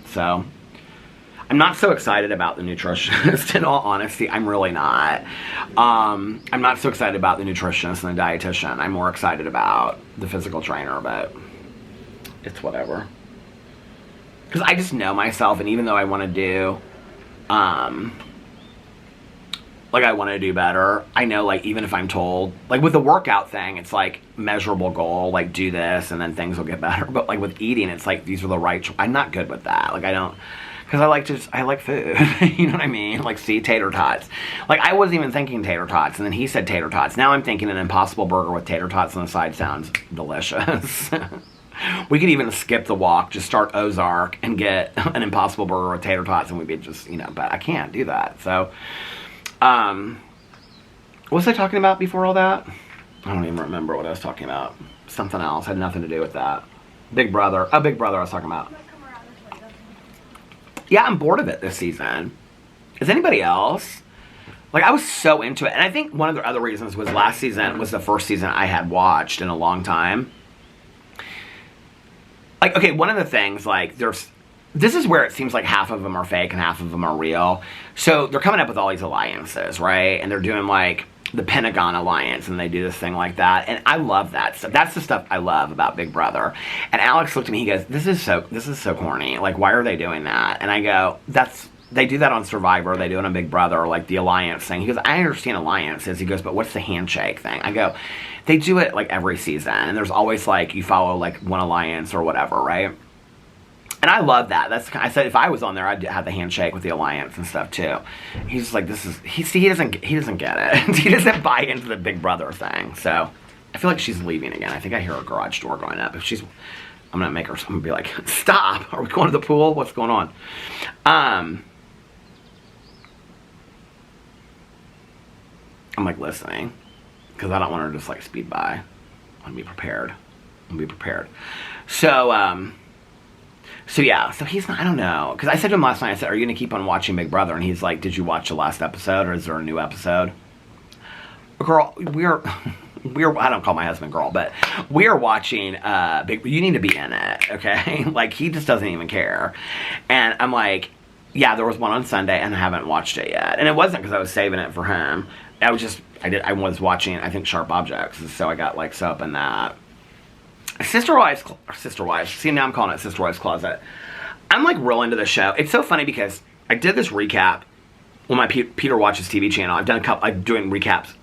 So I'm not so excited about the nutritionist, in all honesty. I'm really not. I'm not so excited about the nutritionist and the dietitian. I'm more excited about the physical trainer, but it's whatever. Because I just know myself, and even though I want to do, like, I want to do better, I know, like, even if I'm told, like, with the workout thing, it's, like, measurable goal, like, do this, and then things will get better. But, like, with eating, it's, like, these are the right, I'm not good with that. Like, I don't, because I like food. You know what I mean? Like, see, tater tots. Like, I wasn't even thinking tater tots, and then he said tater tots. Now I'm thinking an Impossible Burger with tater tots on the side sounds delicious. We could even skip the walk, just start Ozark, and get an Impossible Burger with tater tots, and we'd be just, you know, but I can't do that, so... what was I talking about before all that? I don't even remember what I was talking about. Something else. Had nothing to do with that. Big Brother. Oh, Big Brother I was talking about. Yeah, I'm bored of it this season. Is anybody else? Like, I was so into it. And I think one of the other reasons was last season was the first season I had watched in a long time. Like, okay, one of the things, like, this is where it seems like half of them are fake and half of them are real. So they're coming up with all these alliances, right? And they're doing, like, the Pentagon Alliance, and they do this thing like that. And I love that stuff. That's the stuff I love about Big Brother. And Alex looked at me, he goes, this is so corny. Like, why are they doing that? And I go, they do that on Survivor. They do it on Big Brother, like the alliance thing. He goes, I understand alliances. He goes, but what's the handshake thing? I go, they do it, like, every season. And there's always, like, you follow, like, one alliance or whatever, right? And I love that. I said if I was on there, I'd have the handshake with the alliance and stuff too. He's just like, he doesn't get it. He doesn't buy into the Big Brother thing. So I feel like she's leaving again. I think I hear her garage door going up. I'm gonna make her. I'm gonna be like, stop. Are we going to the pool? What's going on? I'm like listening because I don't want her to just like speed by. I want to be prepared. So yeah, so he's not, I don't know. Because I said to him last night, I said, are you going to keep on watching Big Brother? And he's like, did you watch the last episode, or is there a new episode? Girl, I don't call my husband girl, but we're watching you need to be in it, okay? Like, he just doesn't even care. And I'm like, yeah, there was one on Sunday, and I haven't watched it yet. And it wasn't because I was saving it for him. I was watching, I think, Sharp Objects, so I got, like, so up in that. Sister Wives, see, now I'm calling it Sister Wives Closet. I'm, like, real into the show. It's so funny because I did this recap on my Peter Watches TV channel. I'm doing recaps.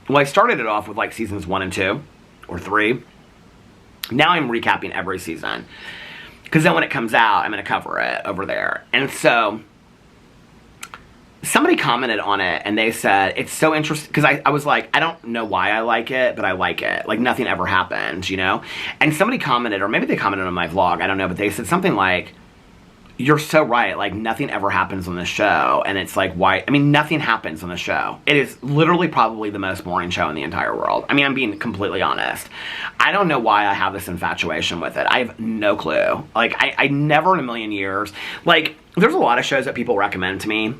Well, I started it off with, like, seasons 1 and 2, or 3. Now I'm recapping every season. Because then when it comes out, I'm going to cover it over there. And so somebody commented on it, and they said, it's so interesting, because I was like, I don't know why I like it, but I like it. Like, nothing ever happened, you know? And somebody commented, or maybe they commented on my vlog, I don't know, but they said something like, you're so right, like, nothing ever happens on this show. And it's like, why? I mean, nothing happens on the show. It is literally probably the most boring show in the entire world. I mean, I'm being completely honest. I don't know why I have this infatuation with it. I have no clue. Like, I never in a million years, like, there's a lot of shows that people recommend to me,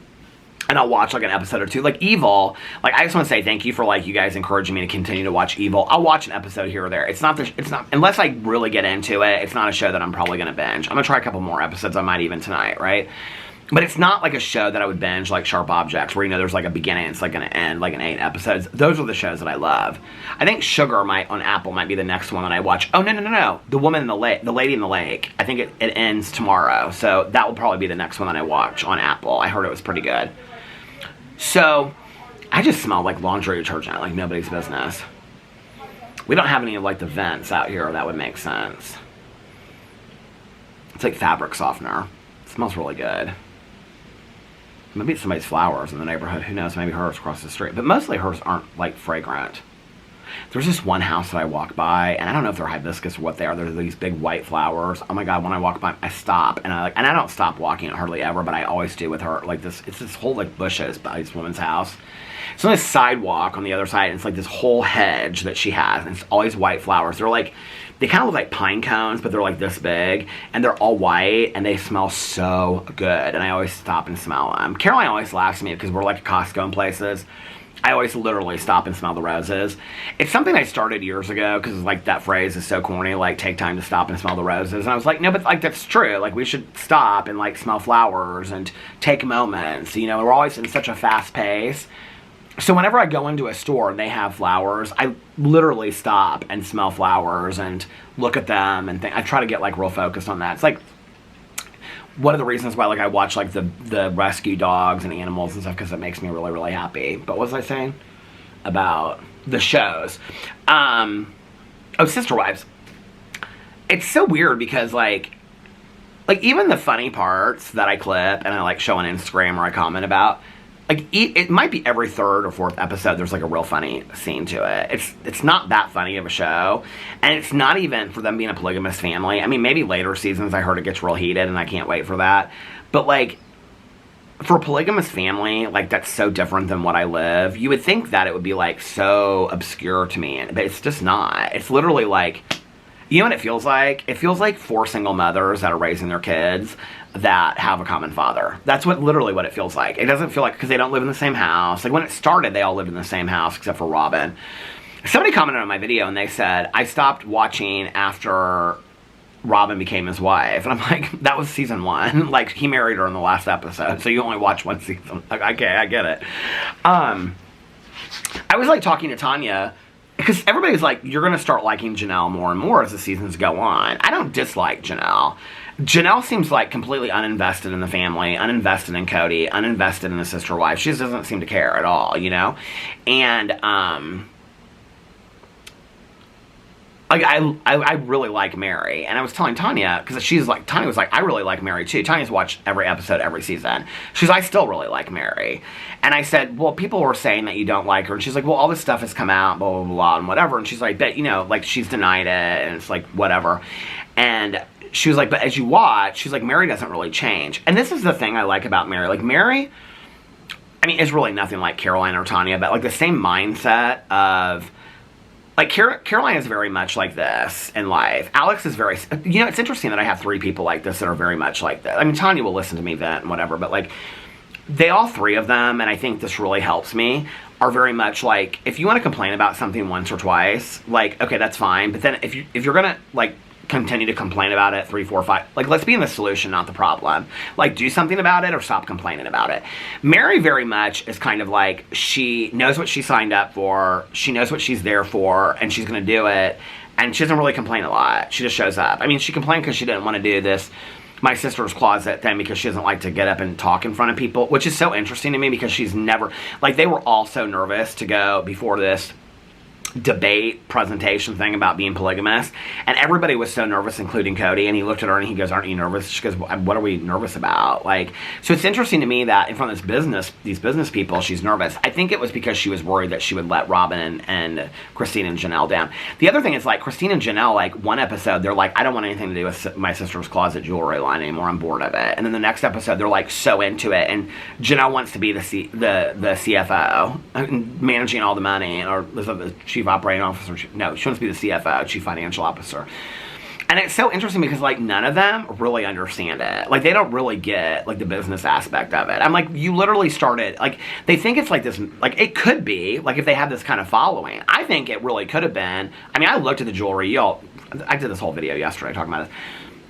and I'll watch, like, an episode or two. Like, Evil, like, I just want to say thank you for, like, you guys encouraging me to continue to watch Evil. I'll watch an episode here or there. It's not, unless I really get into it, it's not a show that I'm probably going to binge. I'm going to try a couple more episodes. I might even tonight, right? But it's not, like, a show that I would binge, like Sharp Objects, where, you know, there's, like, a beginning, it's, like, going to end, like, in 8 episodes. Those are the shows that I love. I think Sugar on Apple might be the next one that I watch. Oh, no. The Woman in the Lake, The Lady in the Lake. I think it ends tomorrow. So that will probably be the next one that I watch on Apple. I heard it was pretty good. So, I just smell like laundry detergent, like nobody's business. We don't have any of, like, the vents out here. That would make sense. It's like fabric softener. It smells really good. Maybe it's somebody's flowers in the neighborhood. Who knows? Maybe hers across the street. But mostly hers aren't, like, fragrant. There's this one house that I walk by, and I don't know if they're hibiscus or what they are. There's these big white flowers. Oh my God, when I walk by, I stop, and I don't stop walking hardly ever, but I always do with her. Like, it's this whole, like, bushes by this woman's house. It's on this sidewalk on the other side, and it's like this whole hedge that she has, and it's all these white flowers. They're like, they kind of look like pine cones, but they're like this big, and they're all white, and they smell so good, and I always stop and smell them. Caroline always laughs at me because we're like at Costco and places. I always literally stop and smell the roses. It's something I started years ago because, like, that phrase is so corny, like, take time to stop and smell the roses. And I was like, no, but, like, that's true. Like, we should stop and, like, smell flowers and take moments. You know, we're always in such a fast pace. So whenever I go into a store and they have flowers, I literally stop and smell flowers and look at them and think. I try to get like real focused on that. It's like one of the reasons why like I watch like the rescue dogs and animals and stuff, because it makes me really, really happy. But what was I saying about the shows? Sister Wives. It's so weird because like even the funny parts that I clip and I like show on Instagram or I comment about, like it might be every third or fourth episode there's like a real funny scene to it. It's not that funny of a show, and it's not even for them being a polygamous family. I mean, maybe later seasons I heard it gets real heated, and I can't wait for that. But like for a polygamous family, like that's so different than what I live. You would think that it would be like so obscure to me, but it's just not. It's literally like, you know what it feels like? It feels like 4 single mothers that are raising their kids that have a common father. That's literally what it feels like. It doesn't feel like, because they don't live in the same house. Like when it started, they all lived in the same house except for Robin. Somebody commented on my video and they said, I stopped watching after Robin became his wife. And I'm like, that was season 1. Like he married her in the last episode, so you only watch 1 season. Like, okay, I get it. I was like talking to Tanya, because everybody's like, you're going to start liking Janelle more and more as the seasons go on. I don't dislike Janelle. Janelle seems like completely uninvested in the family, uninvested in Cody, uninvested in the sister wife. She just doesn't seem to care at all, you know? And, like, I really like Mary. And I was telling Tanya, because Tanya was like, I really like Mary too. Tanya's watched every episode, every season. She's like, I still really like Mary. And I said, well, people were saying that you don't like her. And she's like, well, all this stuff has come out, blah, blah, blah, and whatever. And she's like, but, you know, like, she's denied it, and it's like, whatever. And she was like, but as you watch, she's like, Mary doesn't really change. And this is the thing I like about Mary. Like, Mary, I mean, it's really nothing like Caroline or Tanya, but like the same mindset of, like, Caroline is very much like this in life. Alex is very, you know, it's interesting that I have 3 people like this that are very much like this. I mean, Tanya will listen to me vent and whatever, but like, they all 3 of them, and I think this really helps me, are very much like, if you want to complain about something once or twice, like, okay, that's fine. But then if you're gonna like continue to complain about it 3, 4, 5, like, let's be in the solution, not the problem. Like, do something about it or stop complaining about it. Mary very much is kind of like, she knows what she signed up for, she knows what she's there for, and she's gonna do it, and she doesn't really complain a lot. She just shows up. I mean, she complained because she didn't want to do this my sister's closet thing because she doesn't like to get up and talk in front of people, which is so interesting to me because she's never, like, they were all so nervous to go before this debate presentation thing about being polygamous, and everybody was so nervous, including Cody, and he looked at her and he goes, aren't you nervous? She goes, what are we nervous about? Like, so it's interesting to me that in front of these business people, she's nervous. I think it was because she was worried that she would let Robin and Christine and Janelle down. The other thing is, like, Christine and Janelle, like, one episode, they're like, I don't want anything to do with my sister's closet jewelry line anymore, I'm bored of it. And then the next episode, they're like so into it, and Janelle wants to be the CFO, managing all the money, or the chief operating officer. No, she wants to be the CFO, chief financial officer. And it's so interesting because, like, none of them really understand it. Like, they don't really get, like, the business aspect of it. I'm like, you literally started, like, they think it's like this, like, it could be, like, if they have this kind of following. I think it really could have been. I mean, I looked at the jewelry, I did this whole video yesterday talking about it.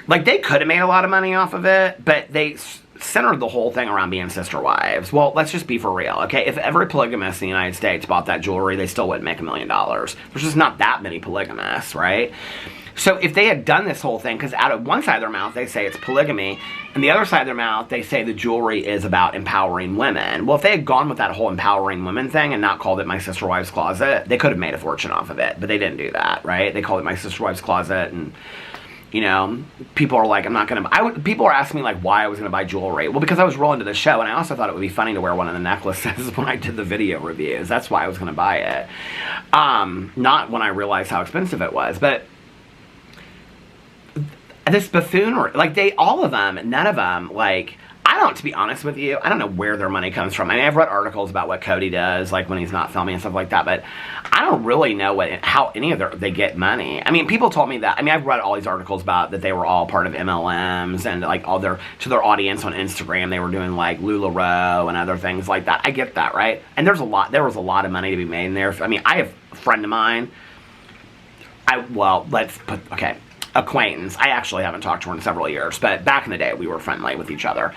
Like, they could have made a lot of money off of it, but they centered the whole thing around being sister wives. Well, let's just be for real, okay? If every polygamist in the United States bought that jewelry, they still wouldn't make $1 million. There's just not that many polygamists, right? So if they had done this whole thing, because out of one side of their mouth, they say it's polygamy, and the other side of their mouth, they say the jewelry is about empowering women. Well, if they had gone with that whole empowering women thing and not called it My Sister Wives Closet, they could have made a fortune off of it, but they didn't do that, right? They called it My Sister Wives Closet, and you know, people are like, I'm not gonna, people are asking me, like, why I was gonna buy jewelry. Well, because I was rolling to the show, and I also thought it would be funny to wear one of the necklaces when I did the video reviews. That's why I was gonna buy it. Not when I realized how expensive it was, but this buffoonery, like, all of them, none of them, like, to be honest with you, I don't know where their money comes from. I mean, I've read articles about what Cody does, like, when he's not filming and stuff like that, but I don't really know how any of they get money. I mean, people told me that. I mean, I've read all these articles about that they were all part of MLMs, and, like, to their audience on Instagram, they were doing, like, LuLaRoe and other things like that. I get that, right? And there was a lot of money to be made in there. I mean, I have a friend of mine, acquaintance. I actually haven't talked to her in several years, but back in the day, we were friendly with each other.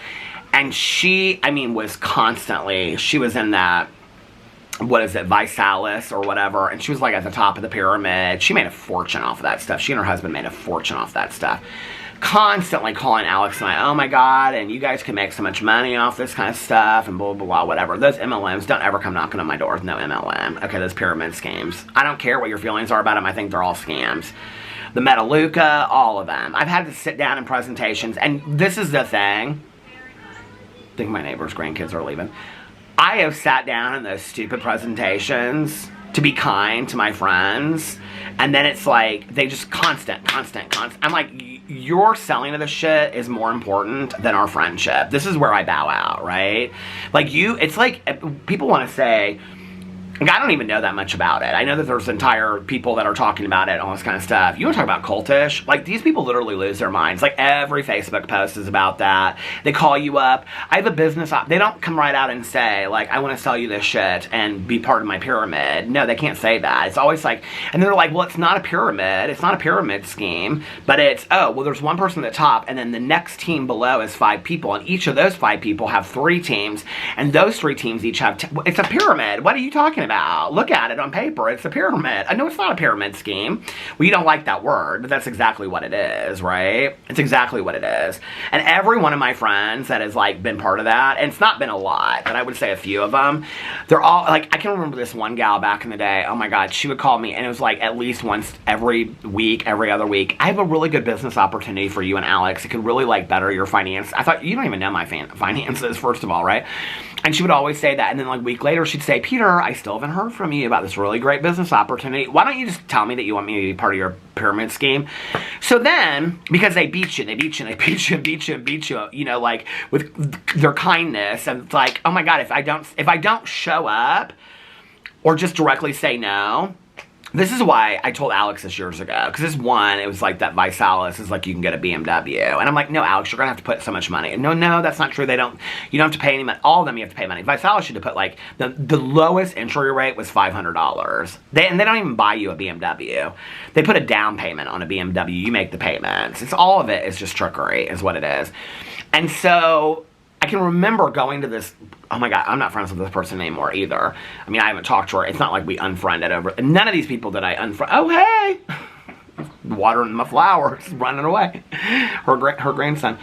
And she, I mean, was constantly, she was in that what is it, Visalis or whatever, and she was like at the top of the pyramid. She made a fortune off of that stuff. She and her husband made a fortune off that stuff. Constantly calling Alex and I, oh my God, and you guys can make so much money off this kind of stuff, and blah, blah, blah, whatever. Those MLMs, don't ever come knocking on my door with no MLM. Okay, those pyramid schemes. I don't care what your feelings are about them. I think they're all scams. The Metaluca, all of them. I've had to sit down in presentations, and this is the thing. I think my neighbor's grandkids are leaving. I have sat down in those stupid presentations to be kind to my friends, and then it's like, they just constant. I'm like, your selling of this shit is more important than our friendship. This is where I bow out, right? Like it's like, people want to say, like, I don't even know that much about it. I know that there's entire people that are talking about it, all this kind of stuff. You want to talk about cultish? Like, these people literally lose their minds. Like, every Facebook post is about that. They call you up. I have a business they don't come right out and say, like, I want to sell you this shit and be part of my pyramid. No, they can't say that. It's always like, and they're like, well, it's not a pyramid. It's not a pyramid scheme. But it's, oh, well, there's one person at the top, and then the next team below is 5 people, and each of those 5 people have 3 teams, and those 3 teams each have, it's a pyramid. What are you talking about? Look at it on paper. It's a pyramid. I know it's not a pyramid scheme. Well, you don't like that word, but that's exactly what it is, right? It's exactly what it is. And every one of my friends that has, like, been part of that, and it's not been a lot, but I would say a few of them, they're all, like, I can remember this one gal back in the day. Oh my God, she would call me, and it was like at least once every week, every other week. I have a really good business opportunity for you and Alex. It could really, like, better your finance. I thought, you don't even know my finances, first of all, right? And she would always say that, and then like a week later she'd say, Peter, I still haven't heard from you about this really great business opportunity. Why don't you just tell me that you want me to be part of your pyramid scheme? So then, because they beat you, you know, like, with their kindness, and it's like, oh my God, if I don't show up, or just directly say no. This is why I told Alex this years ago, because this one, it was like that Visalis is like, you can get a BMW. And I'm like, no, Alex, you're going to have to put so much money. And no, that's not true. You don't have to pay any money. All of them, you have to pay money. Visalis should have put, like, the lowest entry rate was $500. And they don't even buy you a BMW. They put a down payment on a BMW. You make the payments. It's all of it is just trickery, is what it is. And so I can remember going to this, oh my God, I'm not friends with this person anymore either. I mean, I haven't talked to her. It's not like we unfriended over, and none of these people that I unfriend, oh hey, watering my flowers, running away, her grandson.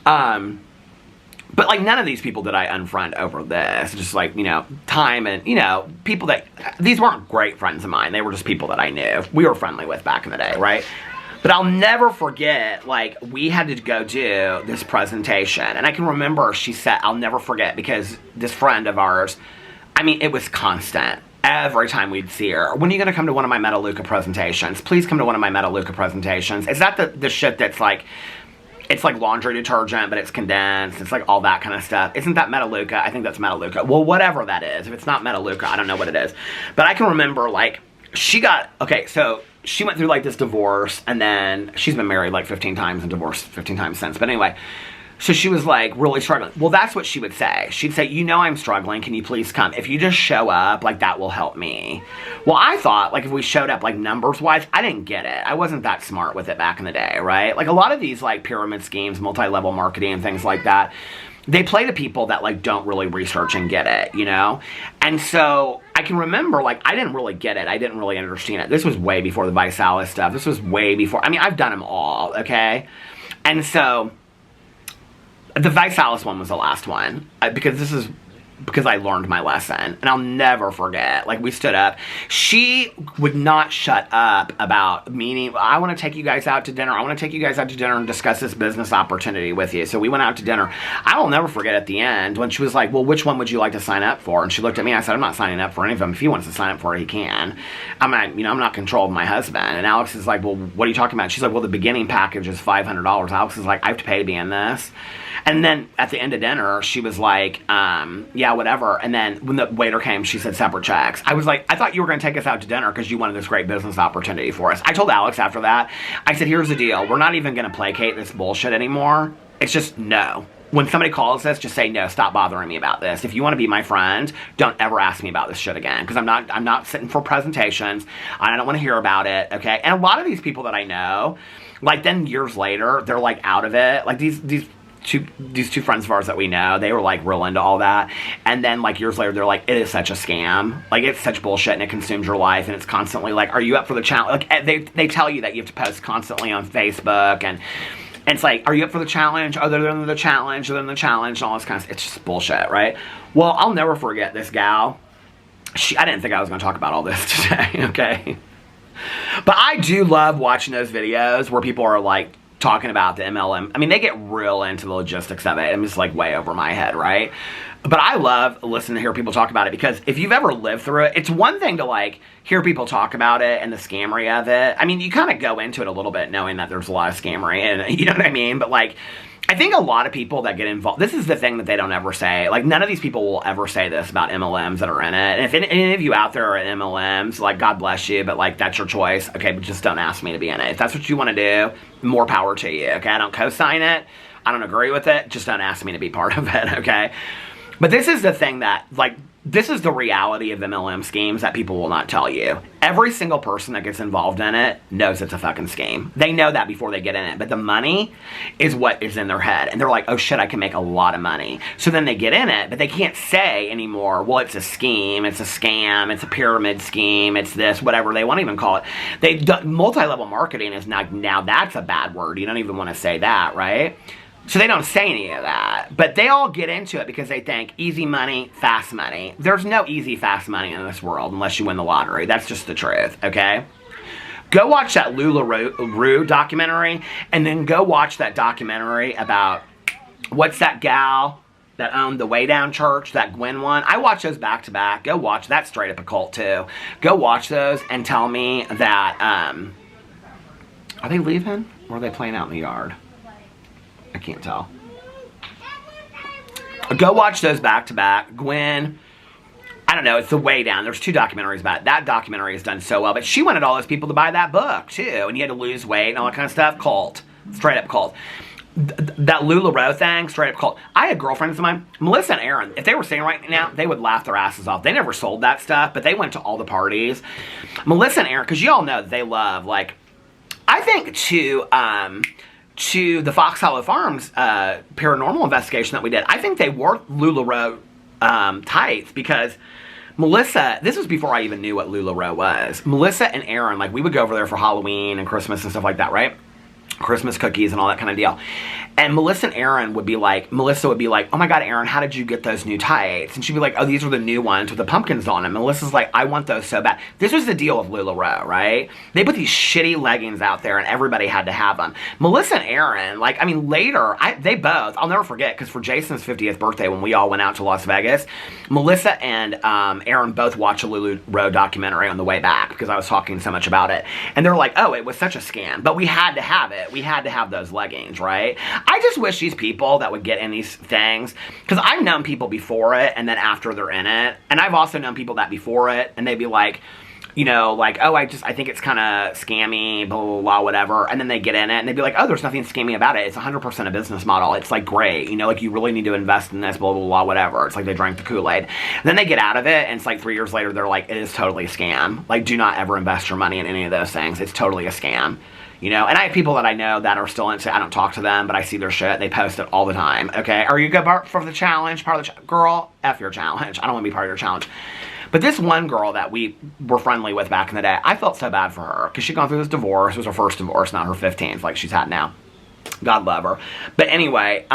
But like none of these people that I unfriend over this, just like, you know, time and, you know, people that, these weren't great friends of mine. They were just people that I knew, we were friendly with back in the day, right? But I'll never forget, like, we had to go do this presentation. And I can remember she said, I'll never forget, because this friend of ours, I mean, it was constant. Every time we'd see her, when are you going to come to one of my Metaluca presentations? Please come to one of my Metaluca presentations. Is that the shit that's like, it's like laundry detergent, but it's condensed. It's like all that kind of stuff. Isn't that Metaluca? I think that's Metaluca. Well, whatever that is. If it's not Metaluca, I don't know what it is. But I can remember, like, she got, okay, so she went through like this divorce, and then she's been married like 15 times and divorced 15 times since. But anyway, so she was like really struggling. Well, that's what she would say. She'd say, you know, I'm struggling. Can you please come? If you just show up, like, that will help me. Well, I thought, like, if we showed up, like, numbers wise, I didn't get it. I wasn't that smart with it back in the day, right? Like, a lot of these, like, pyramid schemes, multi-level marketing and things like that, they play to people that, like, don't really research and get it, you know? And so I can remember, like, I didn't really get it. I didn't really understand it. This was way before the Visalis stuff. This was way before. I mean, I've done them all, okay? And so the Visalis one was the last one, because I learned my lesson, and I'll never forget. Like, we stood up. She would not shut up about meaning, I want to take you guys out to dinner. I want to take you guys out to dinner and discuss this business opportunity with you. So we went out to dinner. I will never forget at the end when she was like, well, which one would you like to sign up for? And she looked at me. I said, I'm not signing up for any of them. If he wants to sign up for it, he can. I'm not controlled by my husband. And Alex is like, well, what are you talking about? She's like, well, the beginning package is $500. Alex is like, I have to pay to be in this. And then at the end of dinner, she was like, yeah, whatever. And then when the waiter came, she said separate checks. I was like, I thought you were going to take us out to dinner because you wanted this great business opportunity for us. I told Alex after that, I said, here's the deal. We're not even going to placate this bullshit anymore. It's just no. When somebody calls us, just say, no, stop bothering me about this. If you want to be my friend, don't ever ask me about this shit again. Because I'm not sitting for presentations. I don't want to hear about it, okay? And a lot of these people that I know, like, then years later, they're, like, out of it. Like, these these two friends of ours that we know, they were like real into all that. And then like years later, they're like, it is such a scam. Like it's such bullshit and it consumes your life. And it's constantly like, are you up for the challenge? Like they tell you that you have to post constantly on Facebook and it's like, are you up for the challenge? Other than the challenge, and all this kind of stuff. It's just bullshit, right? Well, I'll never forget this gal. I didn't think I was going to talk about all this today, okay? But I do love watching those videos where people are like talking about the MLM. I mean, they get real into the logistics of it. I'm just like way over my head, right? But I love listening to hear people talk about it because if you've ever lived through it, it's one thing to like hear people talk about it and the scammery of it. I mean, you kind of go into it a little bit knowing that there's a lot of scammery and you know what I mean? But like, I think a lot of people that get involved, this is the thing that they don't ever say. Like, none of these people will ever say this about MLMs that are in it. And if any of you out there are in MLMs, like, God bless you, but, like, that's your choice. Okay, but just don't ask me to be in it. If that's what you want to do, more power to you, okay? I don't co-sign it. I don't agree with it. Just don't ask me to be part of it, okay? But this is the thing that, like, this is the reality of MLM schemes that people will not tell you. Every single person that gets involved in it knows it's a fucking scheme. They know that before they get in it. But the money is what is in their head. And they're like, oh shit, I can make a lot of money. So then they get in it, but they can't say anymore, well, it's a scheme, it's a scam, it's a pyramid scheme, it's this, whatever they want to even call it. They've done multi-level marketing is now that's a bad word. You don't even want to say that, right? So they don't say any of that. But they all get into it because they think easy money, fast money. There's no easy, fast money in this world unless you win the lottery. That's just the truth, okay? Go watch that LuLaRoe documentary and then go watch that documentary about what's that gal that owned the Way Down Church, that Gwen one. I watch those back to back. Go watch. That's straight up a cult too. Go watch those and tell me that, are they leaving or are they playing out in the yard? I can't tell. Go watch those back to back. Gwen, I don't know, it's The Way Down. There's 2 documentaries about it. That documentary has done so well, but she wanted all those people to buy that book too, and you had to lose weight and all that kind of stuff. Cult. Straight up cult. That LuLaRoe thing, straight up cult. I had girlfriends of mine, Melissa and Aaron, if they were sitting right now, they would laugh their asses off. They never sold that stuff, but they went to all the parties. Melissa and Aaron, because you all know that they love, like, I think to the Fox Hollow Farms paranormal investigation that we did, I think they wore LuLaRoe tights because Melissa, this was before I even knew what LuLaRoe was. Melissa and Aaron, like, we would go over there for Halloween and Christmas and stuff like that, right? Christmas cookies and all that kind of deal. And Melissa and Aaron would be like, Melissa would be like, oh my God, Aaron, how did you get those new tights? And she'd be like, oh, these are the new ones with the pumpkins on them. And Melissa's like, I want those so bad. This was the deal with LuLaRoe, right? They put these shitty leggings out there and everybody had to have them. Melissa and Aaron, like, I mean, later, they both, I'll never forget, because for Jason's 50th birthday, when we all went out to Las Vegas, Melissa and Aaron both watched a LuLaRoe documentary on the way back because I was talking so much about it. And they're like, oh, it was such a scam, but we had to have it. We had to have those leggings, right? I just wish these people that would get in these things, because I've known people before it and then after they're in it, and I've also known people that before it and they'd be like, you know, like, oh, I think it's kind of scammy, blah, blah, blah, whatever, and then they get in it and they'd be like, oh, there's nothing scammy about it. It's 100% a business model. It's like great, you know, like you really need to invest in this, blah, blah, blah, whatever. It's like they drank the Kool-Aid. Then they get out of it and it's like 3 years later, they're like, it is totally a scam. Like, do not ever invest your money in any of those things. It's totally a scam. You know, and I have people that I know that are still into it. I don't talk to them, but I see their shit. They post it all the time. Okay, are you good for the challenge? Part of the girl, F your challenge. I don't want to be part of your challenge. But this one girl that we were friendly with back in the day, I felt so bad for her because she'd gone through this divorce. It was her first divorce, not her 15th, like she's had now. God love her. But anyway,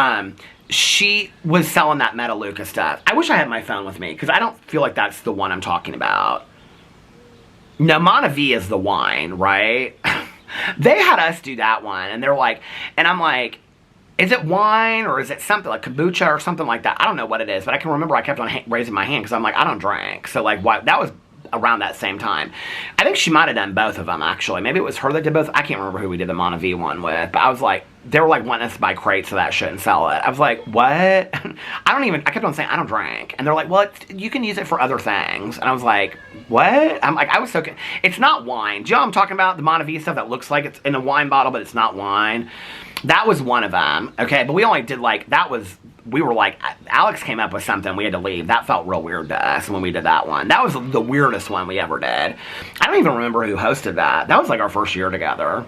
she was selling that Metaluca stuff. I wish I had my phone with me because I don't feel like that's the one I'm talking about. No, Monn is the wine, right? They had us do that one, and they're like, and I'm like, is it wine, or is it something like kombucha or something like that? I don't know what it is, but I can remember I kept on raising my hand, because I'm like, I don't drink, so like, why? That was around that same time. I think she might have done both of them, actually. Maybe it was her that did both. I can't remember who we did the Monn one with, but I was like, they were like wanting us to buy crates of that shit and sell it. I was like, what? I kept on saying, I don't drink. And they're like, well, you can use it for other things. And I was like, what? I'm like, I was so, it's not wine. Do you know what I'm talking about? The Monn stuff that looks like it's in a wine bottle, but it's not wine. That was one of them, okay? But we only did like, we were like, Alex came up with something, we had to leave. That felt real weird to us when we did that one. That was the weirdest one we ever did. I don't even remember who hosted that. That was like our first year together.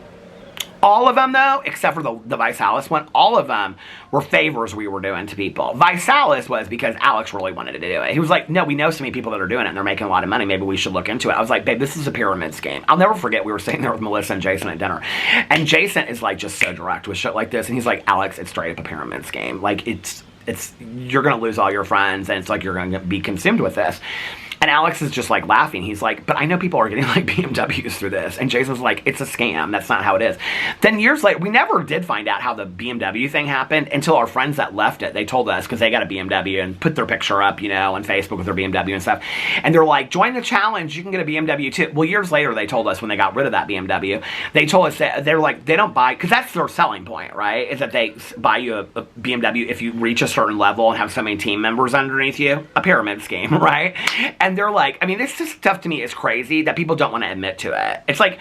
All of them, though, except for the Visalis one, all of them were favors we were doing to people. Visalis was because Alex really wanted to do it. He was like, no, we know so many people that are doing it, and they're making a lot of money. Maybe we should look into it. I was like, babe, this is a pyramid scheme. I'll never forget, we were sitting there with Melissa and Jason at dinner, and Jason is like just so direct with shit like this, and he's like, Alex, it's straight up a pyramid scheme. Like, you're going to lose all your friends, and it's like you're going to be consumed with this. And Alex is just like laughing. He's like, but I know people are getting like BMWs through this. And Jason's like, it's a scam. That's not how it is. Then years later, we never did find out how the BMW thing happened until our friends that left it, they told us because they got a BMW and put their picture up, you know, on Facebook with their BMW and stuff. And they're like, join the challenge. You can get a BMW too. Well, years later, they told us when they got rid of that BMW, they told us that they're like, they don't buy, because that's their selling point, right? Is that they buy you a BMW if you reach a certain level and have so many team members underneath you. A pyramid scheme, right? And they're like, I mean, this just stuff to me is crazy that people don't want to admit to it. It's like,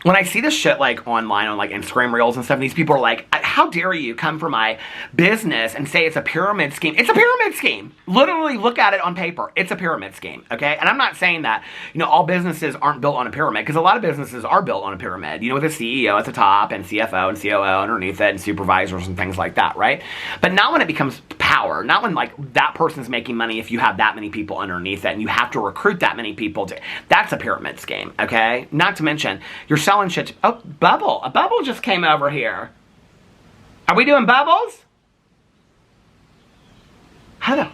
when I see this shit like online on like Instagram reels and stuff, and these people are like, how dare you come for my business and say it's a pyramid scheme. It's a pyramid scheme. Literally look at it on paper. It's a pyramid scheme, okay? And I'm not saying that, you know, all businesses aren't built on a pyramid, because a lot of businesses are built on a pyramid, you know, with a CEO at the top and CFO and COO underneath it and supervisors and things like that, right? But not when it becomes power, not when like that person's making money if you have that many people underneath it and you have to recruit that many people to, that's a pyramid scheme, okay? Not to mention, you're selling shit to, oh, Bubble. A Bubble just came over here. Are we doing bubbles? Hello.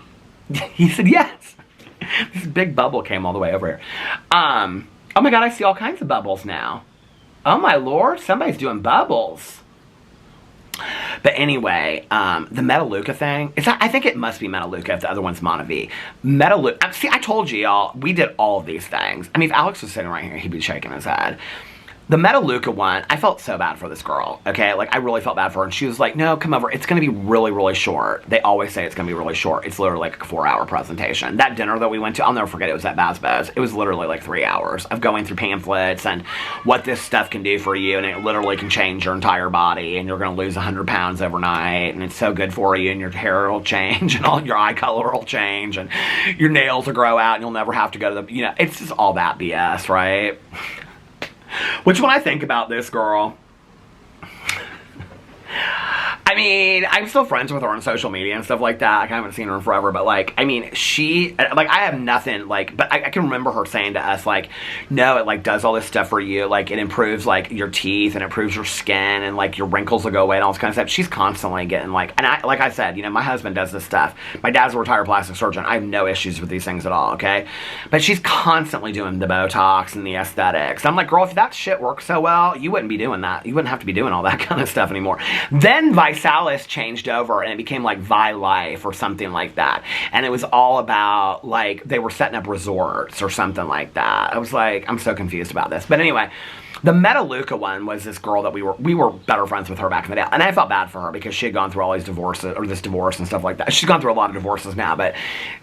He said yes. This big bubble came all the way over here. Oh my god, I see all kinds of bubbles now. Oh my lord, somebody's doing bubbles. But anyway, the Metaluca thing, I think it must be Metaluca if the other one's Monn V. Metaluca, see, I told you y'all, we did all of these things. I mean, if Alex was sitting right here, he'd be shaking his head. The Metaluca one, I felt so bad for this girl, okay? Like, I really felt bad for her. And she was like, no, come over. It's going to be really, really short. They always say it's going to be really short. It's literally like a 4-hour presentation. That dinner that we went to, I'll never forget, it was at Bazbaz. It was literally like 3 hours of going through pamphlets and what this stuff can do for you. And it literally can change your entire body. And you're going to lose 100 pounds overnight. And it's so good for you. And your hair will change. And all your eye color will change. And your nails will grow out. And you'll never have to go to the, you know, it's just all that BS, right? Which, when I think about this girl, I mean, I'm still friends with her on social media and stuff like that. Like, I haven't seen her in forever, but, like, I mean, like, I have nothing, like, but I can remember her saying to us, like, no, it, like, does all this stuff for you. Like, it improves, like, your teeth and improves your skin and, like, your wrinkles will go away and all this kind of stuff. She's constantly getting, like, and like I said, you know, my husband does this stuff. My dad's a retired plastic surgeon. I have no issues with these things at all, okay? But she's constantly doing the Botox and the aesthetics. I'm like, girl, if that shit works so well, you wouldn't be doing that. You wouldn't have to be doing all that kind of stuff anymore. Then Visalis changed over and it became like Vi Life or something like that. And it was all about, like, they were setting up resorts or something like that. I was like, I'm so confused about this. But anyway, the Metaluca one was this girl that we were better friends with her back in the day. And I felt bad for her because she had gone through all these divorces, or this divorce and stuff like that. She's gone through a lot of divorces now, but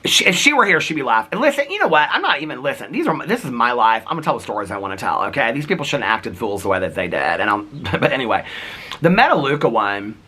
if she were here, she'd be laughing. Listen, you know what? I'm not even, listen, this is my life. I'm gonna tell the stories I want to tell, okay? These people shouldn't have acted fools the way that they did. And but anyway, the Metaluca one,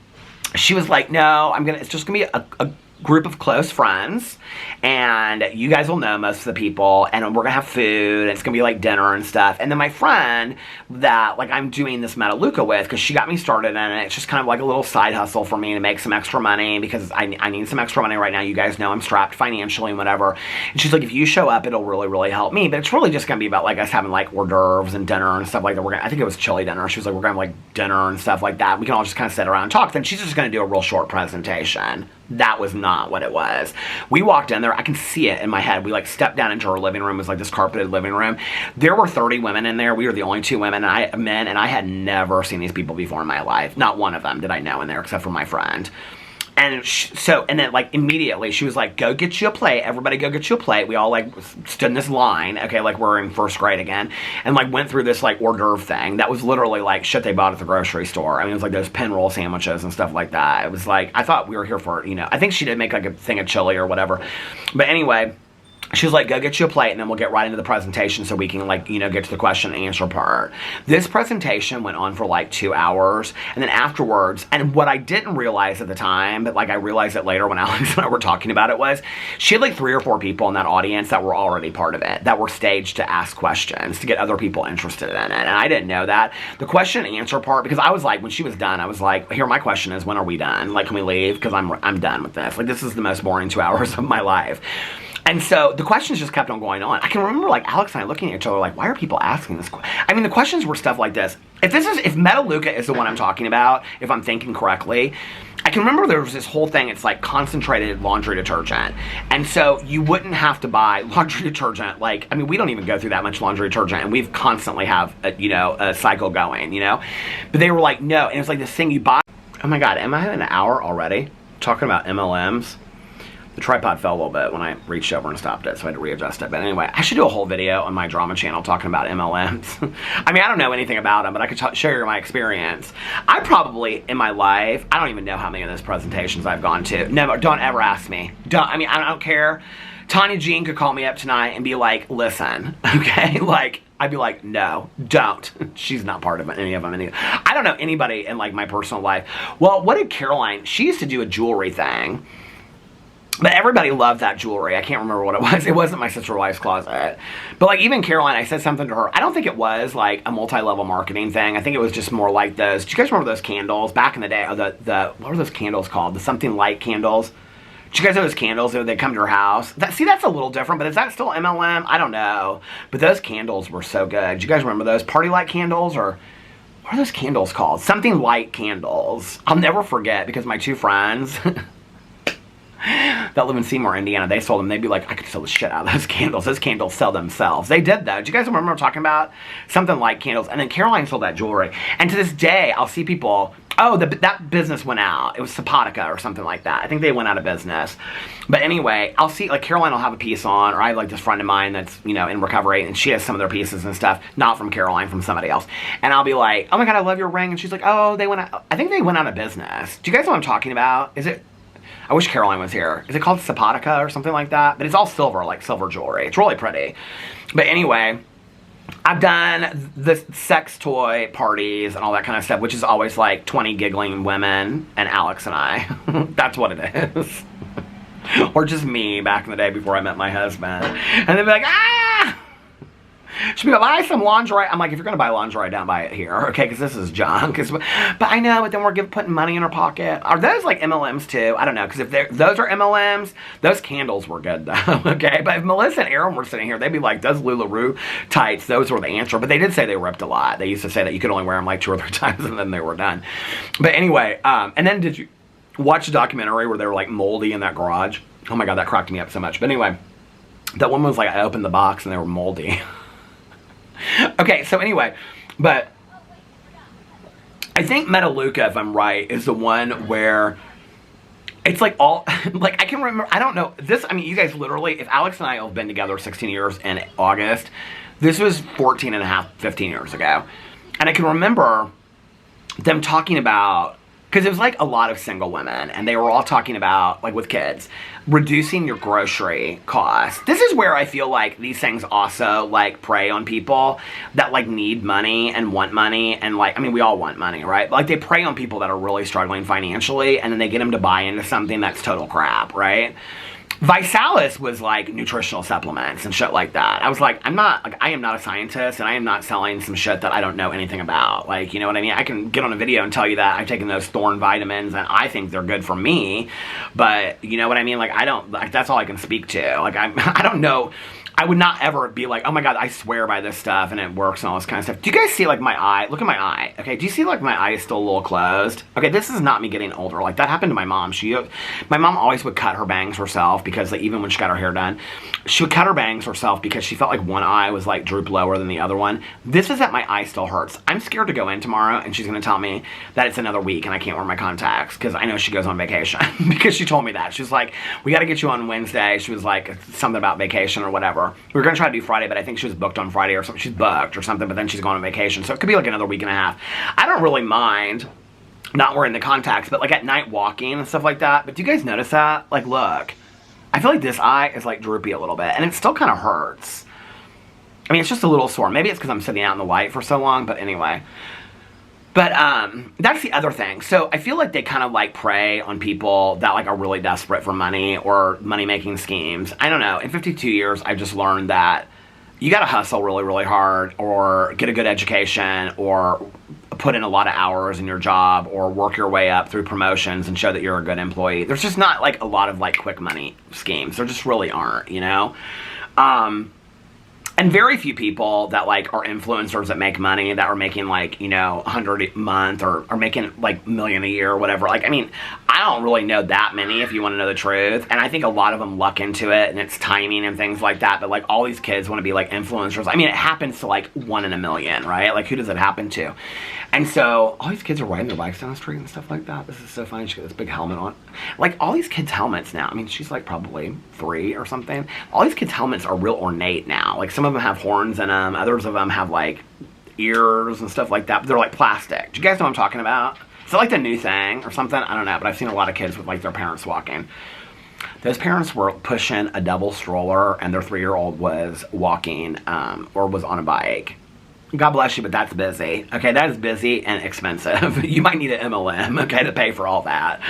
she was like, no, it's just going to be a group of close friends, and you guys will know most of the people, and we're going to have food, and it's going to be like dinner and stuff. And then my friend that, like, I'm doing this Metaluca with, because she got me started in it, it's just kind of like a little side hustle for me to make some extra money, because I need some extra money right now. You guys know I'm strapped financially and whatever. And she's like, if you show up, it'll really, really help me. But it's really just going to be about, like, us having, like, hors d'oeuvres and dinner and stuff like that. I think it was chili dinner. She was like, we're going to have, like, dinner and stuff like that. We can all just kind of sit around and talk. Then she's just going to do a real short presentation. That was not what it was. We walked in there. I can see it in my head. We, like, stepped down into her living room. It was like this carpeted living room. There were 30 women in there. We were the only 2 men, and I had never seen these people before in my life. Not one of them did I know in there, except for my friend. And and then, like, immediately she was like, go get you a plate. Everybody go get you a plate. We all, like, stood in this line, okay, like we're in first grade again, and, like, went through this, like, hors d'oeuvre thing that was literally like shit they bought at the grocery store. I mean, it was like those pin roll sandwiches and stuff like that. It was like, I thought we were here for, you know, I think she did make, like, a thing of chili or whatever. But anyway, She was like, go get you a plate and then we'll get right into the presentation so we can, like, you know, get to the question and answer part. This presentation went on for like 2 hours. And then afterwards, and what I didn't realize at the time, but like I realized it later when Alex and I were talking about it, was she had like 3 or 4 people in that audience that were already part of it, that were staged to ask questions, to get other people interested in it. And I didn't know that. The question and answer part, because I was like, when she was done, I was like, here, my question is, when are we done? Like, can we leave? Because I'm done with this. Like, this is the most boring 2 hours of my life. And so the questions just kept on going on. I can remember like Alex and I looking at each other like, why are people asking this? I mean, the questions were stuff like this. If Metalluca is the one I'm talking about, if I'm thinking correctly, I can remember there was this whole thing, it's like concentrated laundry detergent. And so you wouldn't have to buy laundry detergent. Like, I mean, we don't even go through that much laundry detergent, and we've constantly have, a cycle going, But they were like, no. And it's like this thing you buy. Oh my God, am I at an hour already? Talking about MLMs. The tripod fell a little bit when I reached over and stopped it, so I had to readjust it. But anyway, I should do a whole video on my drama channel talking about MLMs. I mean, I don't know anything about them, but I could share my experience. I probably, in my life, I don't even know how many of those presentations I've gone to. Never, don't ever ask me. I don't care. Tanya Jean could call me up tonight and be like, listen, okay? Like, I'd be like, no, don't. She's not part of any of them. I don't know anybody in, like, my personal life. Well, what did Caroline, she used to do a jewelry thing. But everybody loved that jewelry. I can't remember what it was. It wasn't my sister wife's closet. But like even Caroline, I said something to her. I don't think it was like a multi-level marketing thing. I think it was just more like those. Do you guys remember those candles back in the day? What were those candles called? The something light candles. Do you guys know those candles? They come to your house. See, that's a little different, but is that still MLM? I don't know. But those candles were so good. Do you guys remember those? Party light candles, or what are those candles called? Something light candles. I'll never forget because my 2 friends that live in Seymour, Indiana, they sold them. They'd be like, I could sell the shit out of those candles. Those candles sell themselves. They did, though. Do you guys remember talking about something like candles? And then Caroline sold that jewelry. And to this day, I'll see people, oh, that business went out. It was Sapotica or something like that. I think they went out of business. But anyway, I'll see, like, Caroline will have a piece on, or I have, like, this friend of mine that's, in recovery, and she has some of their pieces and stuff, not from Caroline, from somebody else. And I'll be like, oh my God, I love your ring. And she's like, oh, they went out. I think they went out of business. Do you guys know what I'm talking about? I wish Caroline was here. Is it called Sapotica or something like that? But it's all silver, like silver jewelry. It's really pretty. But anyway, I've done the sex toy parties and all that kind of stuff, which is always like 20 giggling women and Alex and I. That's what it is. Or just me back in the day before I met my husband. And they'd be like, ah! She'd be like, buy some lingerie. I'm like, if you're going to buy lingerie, don't buy it here, okay? Because this is junk. But I know, but then we're putting money in our pocket. Are those like MLMs too? I don't know, because if those are MLMs, those candles were good though, okay? But if Melissa and Aaron were sitting here, they'd be like, those LuLaRoe tights, those were the answer. But they did say they ripped a lot. They used to say that you could only wear them like 2 or 3 times and then they were done. But anyway, and then did you watch the documentary where they were like moldy in that garage? Oh my God, that cracked me up so much. But anyway, that woman was like, I opened the box and they were moldy. Okay, so anyway, but I think Metalluca, if I'm right, is the one where it's like all, like I can remember, I don't know, this, I mean, you guys literally, if Alex and I have been together 16 years in August, this was 14 and a half, 15 years ago. And I can remember them talking about, because it was like a lot of single women, and they were all talking about, like with kids, reducing your grocery costs. This is where I feel like these things also like prey on people that like need money and want money, and like, I mean, we all want money, right? But like they prey on people that are really struggling financially, and then they get them to buy into something that's total crap, right? Visalis was like nutritional supplements and shit like that. I was like, I am not a scientist, and I am not selling some shit that I don't know anything about. Like, you know what I mean? I can get on a video and tell you that I've taken those Thorne vitamins and I think they're good for me, but you know what I mean? Like, I don't, like, that's all I can speak to. Like, I don't know. I would not ever be like, oh my God, I swear by this stuff and it works and all this kind of stuff. Do you guys see like my eye? Look at my eye. Okay, do you see like my eye is still a little closed? Okay, this is not me getting older. Like that happened to my mom. My mom always would cut her bangs herself because like, even when she got her hair done, she would cut her bangs herself because she felt like one eye was like drooped lower than the other one. This is that my eye still hurts. I'm scared to go in tomorrow and she's going to tell me that it's another week and I can't wear my contacts because I know she goes on vacation because she told me that. She was like, we got to get you on Wednesday. She was like something about vacation or whatever. We were going to try to do Friday, but I think she was booked on Friday or something. She's booked or something, but then she's going on vacation. So it could be like another week and a half. I don't really mind not wearing the contacts, but like at night walking and stuff like that. But do you guys notice that? Like, look. I feel like this eye is like droopy a little bit, and it still kind of hurts. I mean, it's just a little sore. Maybe it's because I'm sitting out in the light for so long, but anyway. But that's the other thing. So I feel like they kind of like prey on people that like are really desperate for money or money-making schemes. I don't know. In 52 years, I've just learned that you got to hustle really, really hard, or get a good education, or put in a lot of hours in your job, or work your way up through promotions and show that you're a good employee. There's just not like a lot of like quick money schemes. There just really aren't, you know? And very few people that like are influencers that make money, that are making like, you know, 100 a month, or are making like $1 million a year or whatever. Like, I mean, I don't really know that many, if you want to know the truth. And I think a lot of them luck into it, and it's timing and things like that. But like all these kids want to be like influencers. I mean, it happens to like 1 in a million, right? Like, who does it happen to? And so all these kids are riding their bikes down the street and stuff like that. This is so funny. She got this big helmet on. Like, all these kids' helmets now, I mean, she's like probably 3 or something. All these kids' helmets are real ornate now. Like, some of them have horns in them. Others of them have like ears and stuff like that. But they're like plastic. Do you guys know what I'm talking about? Is it like the new thing or something? I don't know. But I've seen a lot of kids with like their parents walking. Those parents were pushing a double stroller, and their 3-year-old was walking or was on a bike. God bless you, but that's busy. Okay, that is busy and expensive. You might need an MLM, okay, to pay for all that.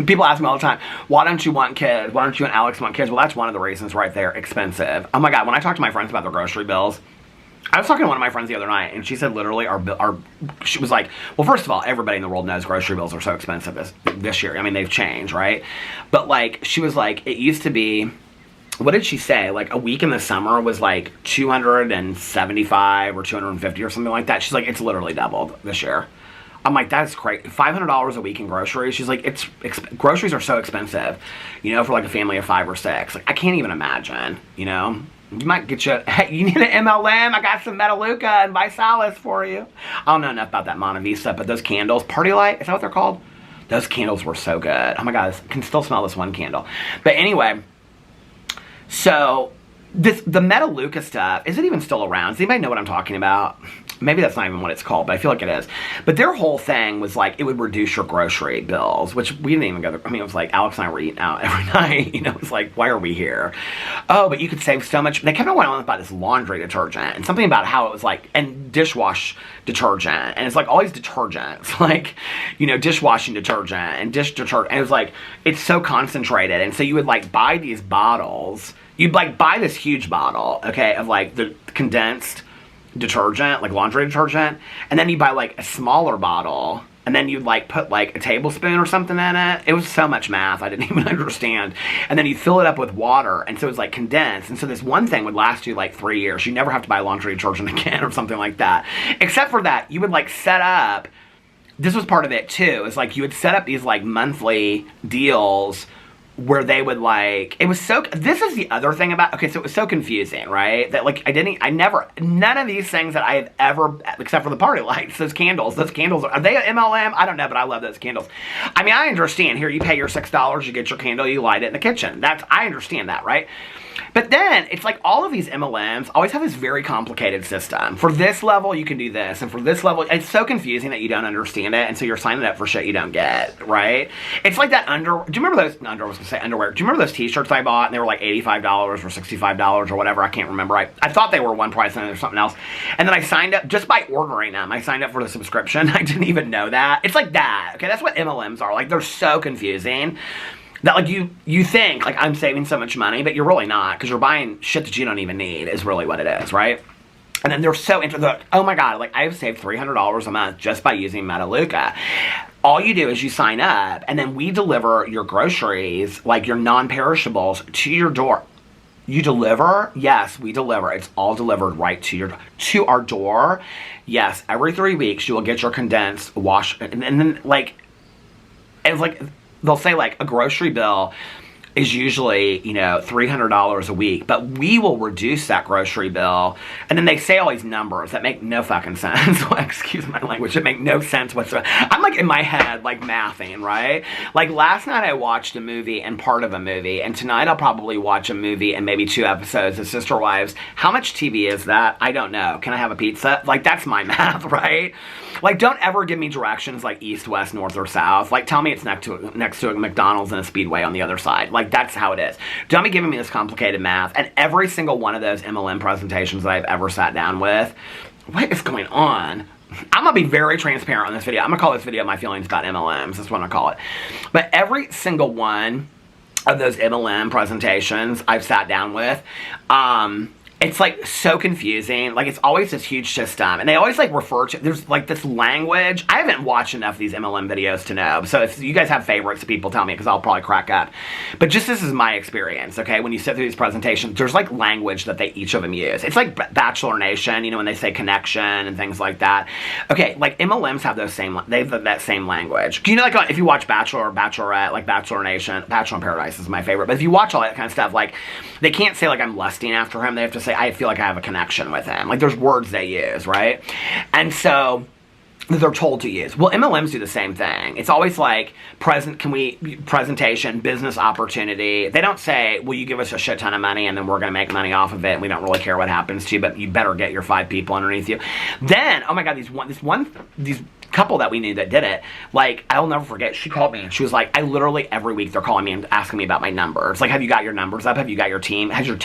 People ask me all the time, why don't you want kids? Why don't you and Alex want kids? Well, that's one of the reasons right there, expensive. Oh my God, when I talk to my friends about their grocery bills, I was talking to one of my friends the other night, and she said literally she was like, well, first of all, everybody in the world knows grocery bills are so expensive this year. I mean, they've changed, right? But like, she was like, it used to be, what did she say? Like, a week in the summer was like $275 or $250 or something like that. She's like, it's literally doubled this year. I'm like, that's crazy. $500 a week in groceries. She's like, groceries are so expensive, you know, for like a family of 5 or 6. Like, I can't even imagine, you know. You might get you, hey, you need an MLM? I got some Metalluca and Visalis for you. I don't know enough about that Monn Vista, but those candles, Party Light, is that what they're called? Those candles were so good. Oh my God, I can still smell this one candle. But anyway, so the Metalluca stuff, is it even still around? Does anybody know what I'm talking about? Maybe that's not even what it's called, but I feel like it is. But their whole thing was like, it would reduce your grocery bills, which we didn't even go to. I mean, it was like Alex and I were eating out every night. You know, it's like, why are we here? Oh, but you could save so much. They kept on going on about this laundry detergent and something about how it was like, and dishwash detergent. And it's like all these detergents, like, you know, dishwashing detergent and dish detergent. And it was like, it's so concentrated. And so you would like buy these bottles. You'd like buy this huge bottle, okay, of like the condensed detergent, like laundry detergent, and then you buy like a smaller bottle, and then you'd like put like a tablespoon or something in it. It was so much math I didn't even understand. And then you fill it up with water, and so it's like condensed, and so this one thing would last you like 3 years. You never have to buy laundry detergent again or something like that. Except for that, you would like set up, this was part of it too, is like you would set up these like monthly deals where they would like, it was so, this is the other thing about, okay, so it was so confusing, right? That like, none of these things that I have ever, except for the party lights, those candles, are they an MLM? I don't know, but I love those candles. I mean, I understand, here you pay your $6, you get your candle, you light it in the kitchen. I understand that, right? But then, it's like all of these MLMs always have this very complicated system. For this level, you can do this, and for this level, it's so confusing that you don't understand it, and so you're signing up for shit you don't get, right? It's like that do you remember those, I was gonna say underwear, do you remember those t-shirts I bought, and they were like $85 or $65 or whatever, I can't remember, I thought they were one price and there's something else, and then I signed up, just by ordering them, I signed up for the subscription, I didn't even know that. It's like that, okay, that's what MLMs are, like, they're so confusing. That, like, you think, like, I'm saving so much money, but you're really not, because you're buying shit that you don't even need, is really what it is, right? And then they're so interested, like, oh my God, like, I've saved $300 a month just by using Metalluca. All you do is you sign up, and then we deliver your groceries, like your non-perishables, to your door. You deliver? Yes, we deliver. It's all delivered right to our door. Yes, every 3 weeks you will get your condensed wash, and then, like, it's like, they'll say like a grocery bill is usually, you know, $300 a week, but we will reduce that grocery bill. And then they say all these numbers that make no fucking sense. Excuse my language, it make no sense whatsoever. I'm like in my head, like mathing, right? Like last night I watched a movie and part of a movie, and tonight I'll probably watch a movie and maybe 2 episodes of Sister Wives. How much TV is that? I don't know. Can I have a pizza? Like, that's my math, right? Like, don't ever give me directions like east, west, north, or south. Like, tell me it's next to a McDonald's and a Speedway on the other side. Like, Like, that's how it is. Don't be giving me this complicated math. And every single one of those MLM presentations that I've ever sat down with, what is going on? I'm going to be very transparent on this video. I'm going to call this video My Feelings About MLMs. That's what I'm going to call it. But every single one of those MLM presentations I've sat down with, it's like so confusing. Like, it's always this huge system, and they always like refer to, there's like this language. I haven't watched enough of these MLM videos to know, so if you guys have favorites, people tell me, because I'll probably crack up. But just this is my experience, okay? When you sit through these presentations, there's like language that each of them use. It's like Bachelor Nation, you know, when they say connection and things like that. Okay, like MLMs have that same language. You know, like if you watch Bachelor or Bachelorette, like Bachelor Nation, Bachelor in Paradise is my favorite, but if you watch all that kind of stuff, like, they can't say like I'm lusting after him. They have to say I feel like I have a connection with him. Like, there's words they use, right? And so they're told to use. Well, MLMs do the same thing. It's always like presentation, business opportunity. They don't say, will you give us a shit ton of money and then we're going to make money off of it and we don't really care what happens to you, but you better get your 5 people underneath you. Then, oh my God, these couple that we knew that did it, like, I'll never forget, she called me and she was like, I literally every week they're calling me and asking me about my numbers. Like, have you got your numbers up? Have you got your team? Is your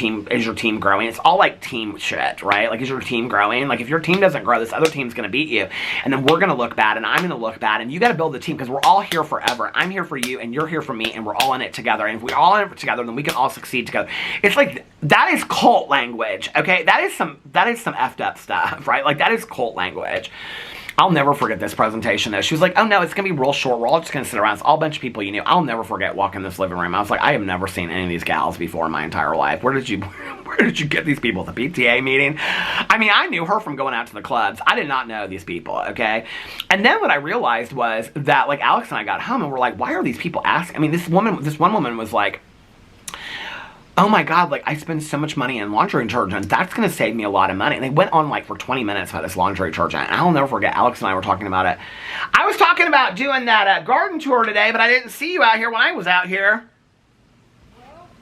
team growing? It's all like team shit, right? Like, is your team growing? Like, if your team doesn't grow, this other team's gonna beat you, and then we're gonna look bad and I'm gonna look bad, and you gotta build the team, because we're all here forever. I'm here for you and you're here for me, and we're all in it together, and if we're all in it together, then we can all succeed together. It's like, that is cult language, okay? That is some effed up stuff, right? Like, that is cult language. I'll never forget this presentation though. She was like, oh no, it's going to be real short. We're all just going to sit around. It's all a bunch of people you knew. I'll never forget walking this living room. I was like, I have never seen any of these gals before in my entire life. Where did you get these people at the PTA meeting? I mean, I knew her from going out to the clubs. I did not know these people, okay? And then what I realized was that, like, Alex and I got home and we're like, why are these people asking? I mean, this one woman was like, oh my God, like, I spend so much money in laundry detergent. That's going to save me a lot of money. And they went on like for 20 minutes about this laundry detergent. And I'll never forget, Alex and I were talking about it. I was talking about doing that garden tour today, but I didn't see you out here when I was out here.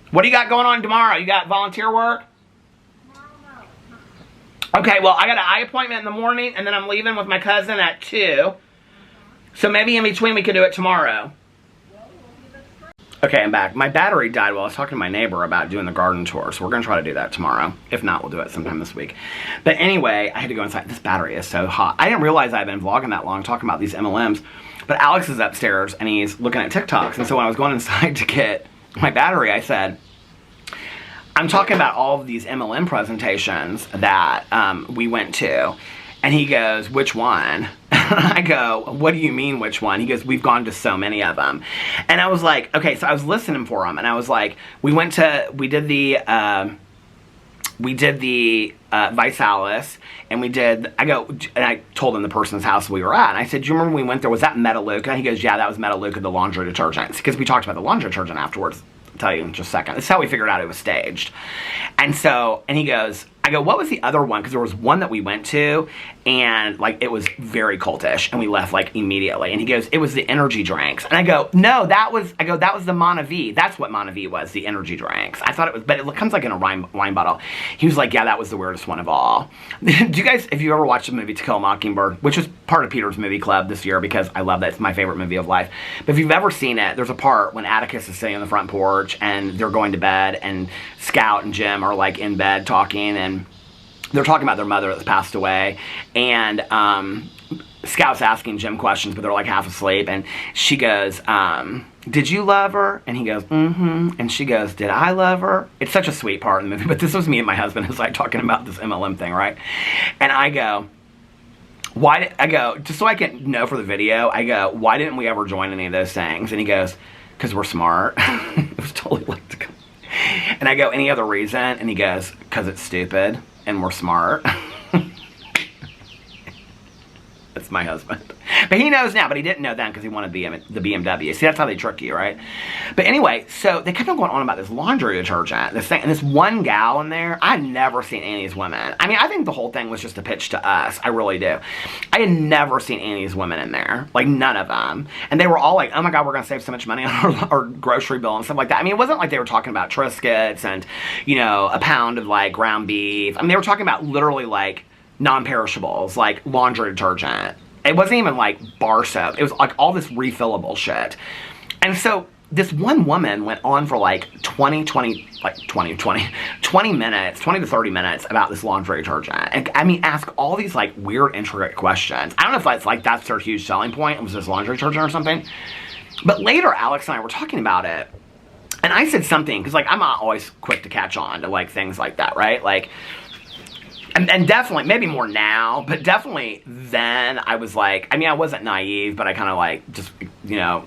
What do you got going on tomorrow? You got volunteer work? Okay, well, I got an eye appointment in the morning, and then I'm leaving with my cousin at 2. So maybe in between we could do it tomorrow. Okay, I'm back. My battery died while I was talking to my neighbor about doing the garden tour, so we're going to try to do that tomorrow. If not, we'll do it sometime this week. But anyway, I had to go inside. This battery is so hot. I didn't realize I'd been vlogging that long talking about these MLMs, but Alex is upstairs, and he's looking at TikToks, and so when I was going inside to get my battery, I said, I'm talking about all of these MLM presentations that we went to. And he goes, which one? I go, what do you mean, which one? He goes, we've gone to so many of them. And I was like, okay, so I was listening for him, and I was like, we did the Visalis, and I told him the person's house we were at, and I said, do you remember when we went there, was that Metaluca? He goes, yeah, that was Metaluca, the laundry detergent, because we talked about the laundry detergent afterwards. I'll tell you in just a second. This is how we figured out it was staged. And he goes, I go, what was the other one? Because there was one that we went to, and like, it was very cultish, and we left like immediately. And he goes, it was the energy drinks. And I go, no, that was the Monn V. That's what Monn V was, the energy drinks. I thought it was, but it comes like in a wine bottle. He was like, yeah, that was the weirdest one of all. Do you guys, if you ever watched the movie To Kill a Mockingbird, which was part of Peter's movie club this year, because I love that, it's my favorite movie of life. But if you've ever seen it, there's a part when Atticus is sitting on the front porch, and they're going to bed, and Scout and Jim are like in bed talking, and they're talking about their mother that's passed away, and Scout's asking Jim questions, but they're like half asleep, and she goes, did you love her? And he goes, mm-hmm. And she goes, did I love her? It's such a sweet part in the movie, but this was me and my husband. It's like talking about this MLM thing, right? And I go, just so I can know for the video, I go, why didn't we ever join any of those things? And he goes, because we're smart. It was totally like the... And I go, any other reason? And he goes, because it's stupid and we're smart. That's my husband. But he knows now, but he didn't know then because he wanted the BMW. See, that's how they trick you, right? But anyway, so they kept on going on about this laundry detergent, this thing, and this one gal in there, I'd never seen any of these women. I mean, I think the whole thing was just a pitch to us. I really do. I had never seen any of these women in there. Like, none of them. And they were all like, oh my God, we're going to save so much money on our grocery bill and stuff like that. I mean, it wasn't like they were talking about Triscuits and, you know, a pound of, like, ground beef. I mean, they were talking about literally, like, non-perishables, like laundry detergent. It wasn't even like bar soap. It was like all this refillable shit. And so this one woman went on for like 20 to 30 minutes about this laundry detergent. And I mean, ask all these like weird, intricate questions. I don't know if that's their huge selling point. It was this laundry detergent or something. But later, Alex and I were talking about it. And I said something, because like I'm not always quick to catch on to like things like that, right? Like, and definitely, maybe more now, but definitely then I was like, I mean, I wasn't naive, but I kind of like just, you know,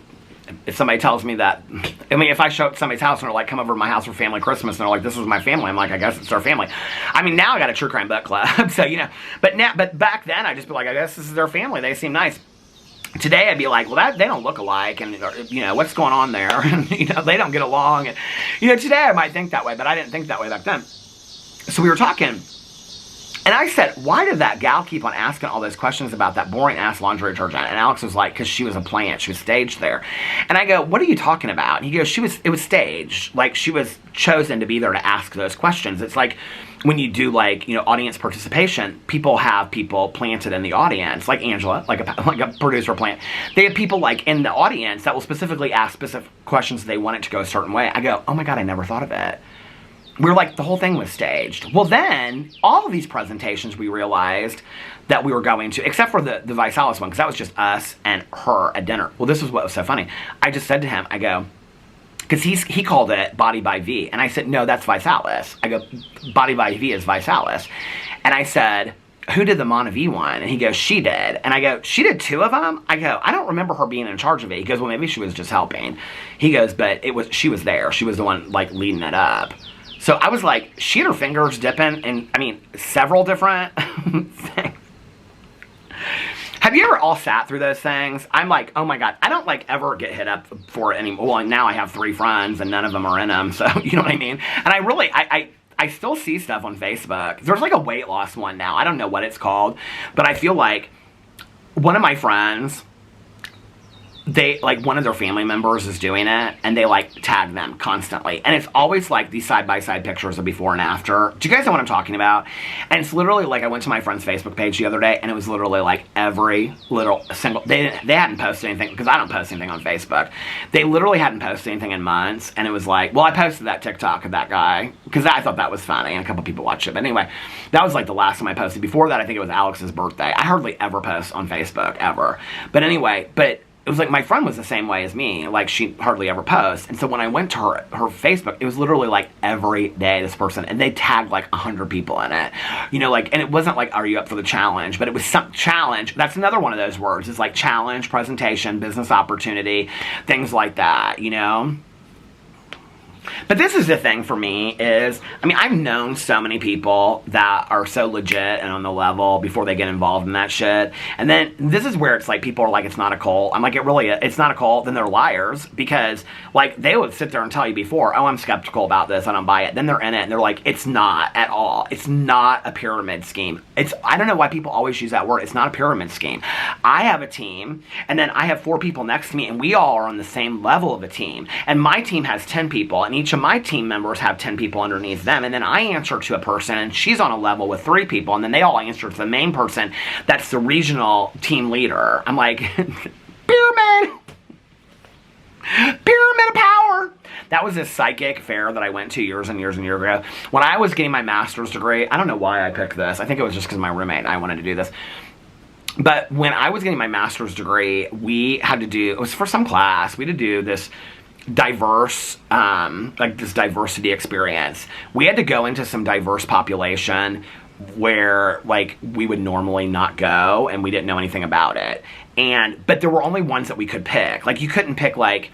if somebody tells me that, I mean, if I show up at somebody's house and they're like, come over to my house for family Christmas, and they're like, this is my family, I'm like, I guess it's our family. I mean, now I got a true crime book club, so, you know, but back then I'd just be like, I guess this is their family, they seem nice. Today I'd be like, well, they don't look alike, and, you know, what's going on there, and, you know, they don't get along, and, you know, today I might think that way, but I didn't think that way back then. So we were talking, and I said, why did that gal keep on asking all those questions about that boring-ass laundry detergent? And Alex was like, because she was a plant. She was staged there. And I go, what are you talking about? And he goes, it was staged. Like, she was chosen to be there to ask those questions. It's like when you do, like, you know, audience participation, people have people planted in the audience, like Angela, like a producer plant. They have people, like, in the audience that will specifically ask specific questions they want it to go a certain way. I go, oh, my God, I never thought of it. We were like, the whole thing was staged. Well, then, all of these presentations we realized that we were going to, except for the Visalis one, because that was just us and her at dinner. Well, this was what was so funny. I just said to him, I go, because he called it Body by V. And I said, no, that's Visalis. I go, Body by V is Visalis. And I said, who did the Monn V one? And he goes, she did. And I go, she did 2 of them? I go, I don't remember her being in charge of it. He goes, well, maybe she was just helping. He goes, but she was there. She was the one, like, leading it up. So I was like, she had her fingers dipping in, I mean, several different things. Have you ever all sat through those things? I'm like, oh my God, I don't like ever get hit up for it anymore. Well, now I have 3 friends and none of them are in them, so you know what I mean? And I really, I still see stuff on Facebook. There's like a weight loss one now. I don't know what it's called, but I feel like one of my friends, one of their family members is doing it, and they, like, tag them constantly. And it's always, like, these side-by-side pictures of before and after. Do you guys know what I'm talking about? And it's literally, like, I went to my friend's Facebook page the other day, and it was literally, like, every little single... They hadn't posted anything, because I don't post anything on Facebook. They literally hadn't posted anything in months, and it was like, well, I posted that TikTok of that guy, because I thought that was funny, and a couple people watched it. But anyway, that was, like, the last time I posted. Before that, I think it was Alex's birthday. I hardly ever post on Facebook, ever. But anyway, it was like my friend was the same way as me. Like, she hardly ever posts. And so when I went to her Facebook, it was literally like every day this person, and they tagged like 100 people in it. You know, like, and it wasn't like, are you up for the challenge? But it was some challenge. That's another one of those words. It's like challenge, presentation, business opportunity, things like that, you know? But this is the thing for me is, I mean, I've known so many people that are so legit and on the level before they get involved in that shit. And then this is where it's like people are like, it's not a cult. I'm like, it's not a cult. Then they're liars, because like they would sit there and tell you before, oh, I'm skeptical about this, I don't buy it. Then they're in it and they're like, it's not at all. It's not a pyramid scheme. I don't know why people always use that word. It's not a pyramid scheme. I have a team, and then I have 4 people next to me, and we all are on the same level of a team. And my team has 10 people, and each of my team members have 10 people underneath them, and then I answer to a person, and she's on a level with 3 people, and then they all answer to the main person that's the regional team leader. I'm like, pyramid of power. That was a psychic fair that I went to years and years and years ago. When I was getting my master's degree, I don't know why I picked this. I think it was just because my roommate and I wanted to do this. But when I was getting my master's degree, we had to do, it was for some class, we had to do this diverse, like this diversity experience. We had to go into some diverse population where like we would normally not go, and we didn't know anything about it. But there were only ones that we could pick. Like you couldn't pick like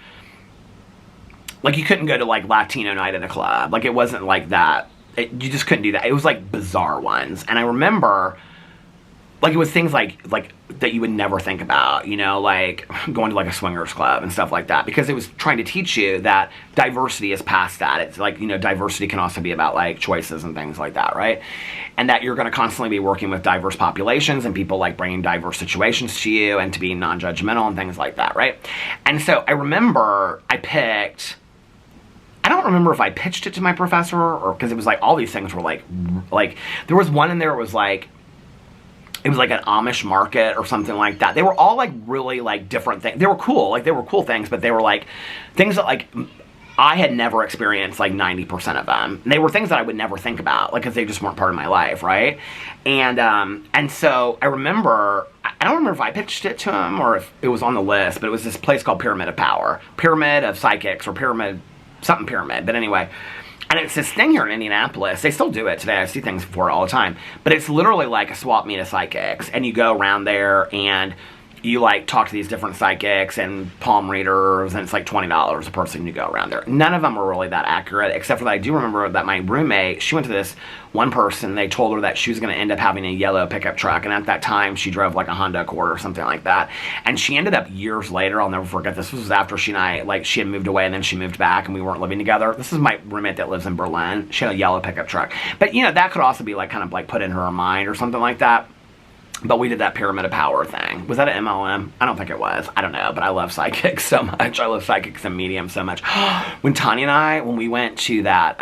you couldn't go to like Latino night at a club. Like it wasn't like that. You just couldn't do that. It was like bizarre ones. And I remember like it was things like that you would never think about, you know, like going to like a swingers club and stuff like that, because it was trying to teach you that diversity is past that. It's like, you know, diversity can also be about like choices and things like that, right? And that you're going to constantly be working with diverse populations and people like bringing diverse situations to you, and to be non-judgmental and things like that, right? And so I remember I don't remember if I pitched it to my professor, or because it was like all these things were like there was one in there, it was like, It was like an Amish market or something like that. They were all like really like different things. They were cool. Like they were cool things, but they were like things that like I had never experienced like 90% of them. And they were things that I would never think about, like, because they just weren't part of my life, right? And so I remember, I don't remember if I pitched it to him or if it was on the list, but it was this place called Pyramid of Power. Pyramid of Psychics or Pyramid, something Pyramid. But anyway, and it's this thing here in Indianapolis. They still do it today. I see things for it all the time. But it's literally like a swap meet of psychics. And you go around there and you like talk to these different psychics and palm readers, and it's like $20 a person. You go around there. None of them are really that accurate, except for that I do remember that my roommate, she went to this one person. They told her that she was going to end up having a yellow pickup truck, and at that time she drove like a Honda Accord or something like that. And she ended up years later, I'll never forget this was after she and I, like, she had moved away and then she moved back and we weren't living together. This is my roommate that lives in Berlin. She had a yellow pickup truck, but you know, that could also be like kind of like put in her mind or something like that. But we did that Pyramid of Power thing. Was that an MLM? I don't think it was. I don't know, but I love psychics so much. I love psychics and mediums so much. When Tanya and I, when we went to that,